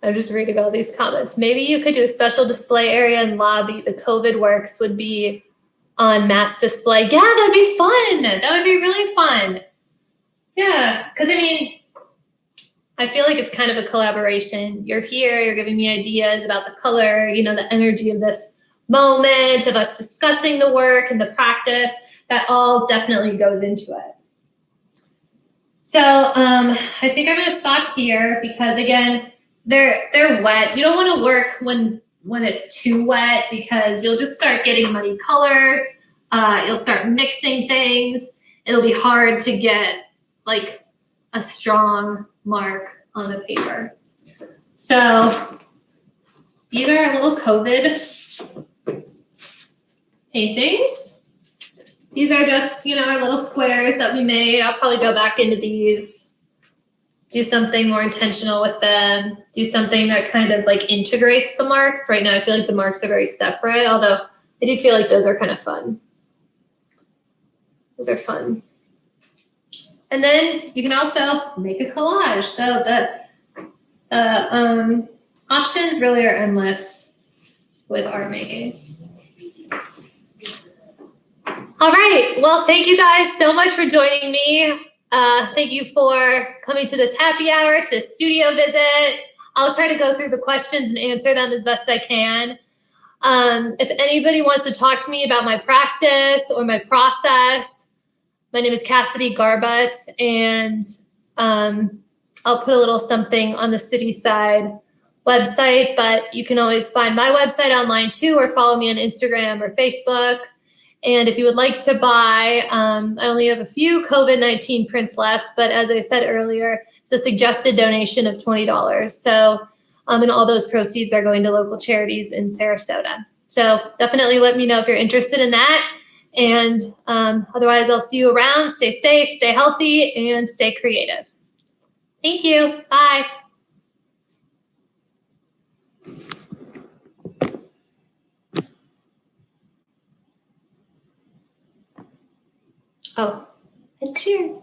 I'm just reading all these comments. Maybe you could do a special display area in lobby. The COVID works would be on mass display. Yeah, that'd be fun. That would be really fun. Yeah, because I mean, I feel like it's kind of a collaboration. You're here, you're giving me ideas about the color, you know, the energy of this moment, of us discussing the work and the practice. That all definitely goes into it. So I think I'm going to stop here because, again, they're wet. You don't want to work when it's too wet because you'll just start getting muddy colors. You'll start mixing things. It'll be hard to get like a strong mark on the paper. So these are our little COVID paintings. These are just, you know, our little squares that we made. I'll probably go back into these, do something more intentional with them, do something that kind of like integrates the marks. Right now I feel like the marks are very separate, although I do feel like those are kind of fun. Those are fun. And then you can also make a collage. So the options really are endless with art making. All right. Well, thank you guys so much for joining me. Thank you for coming to this happy hour, to this studio visit. I'll try to go through the questions and answer them as best I can. If anybody wants to talk to me about my practice or my process, my name is Cassidy Garbutt, and I'll put a little something on the City Side website, but you can always find my website online too, or follow me on Instagram or Facebook. And if you would like to buy, I only have a few COVID-19 prints left, but as I said earlier, it's a suggested donation of $20. So, and all those proceeds are going to local charities in Sarasota. So definitely let me know if you're interested in that. And otherwise, I'll see you around. Stay safe, stay healthy, and stay creative. Thank you. Bye. Oh, and cheers.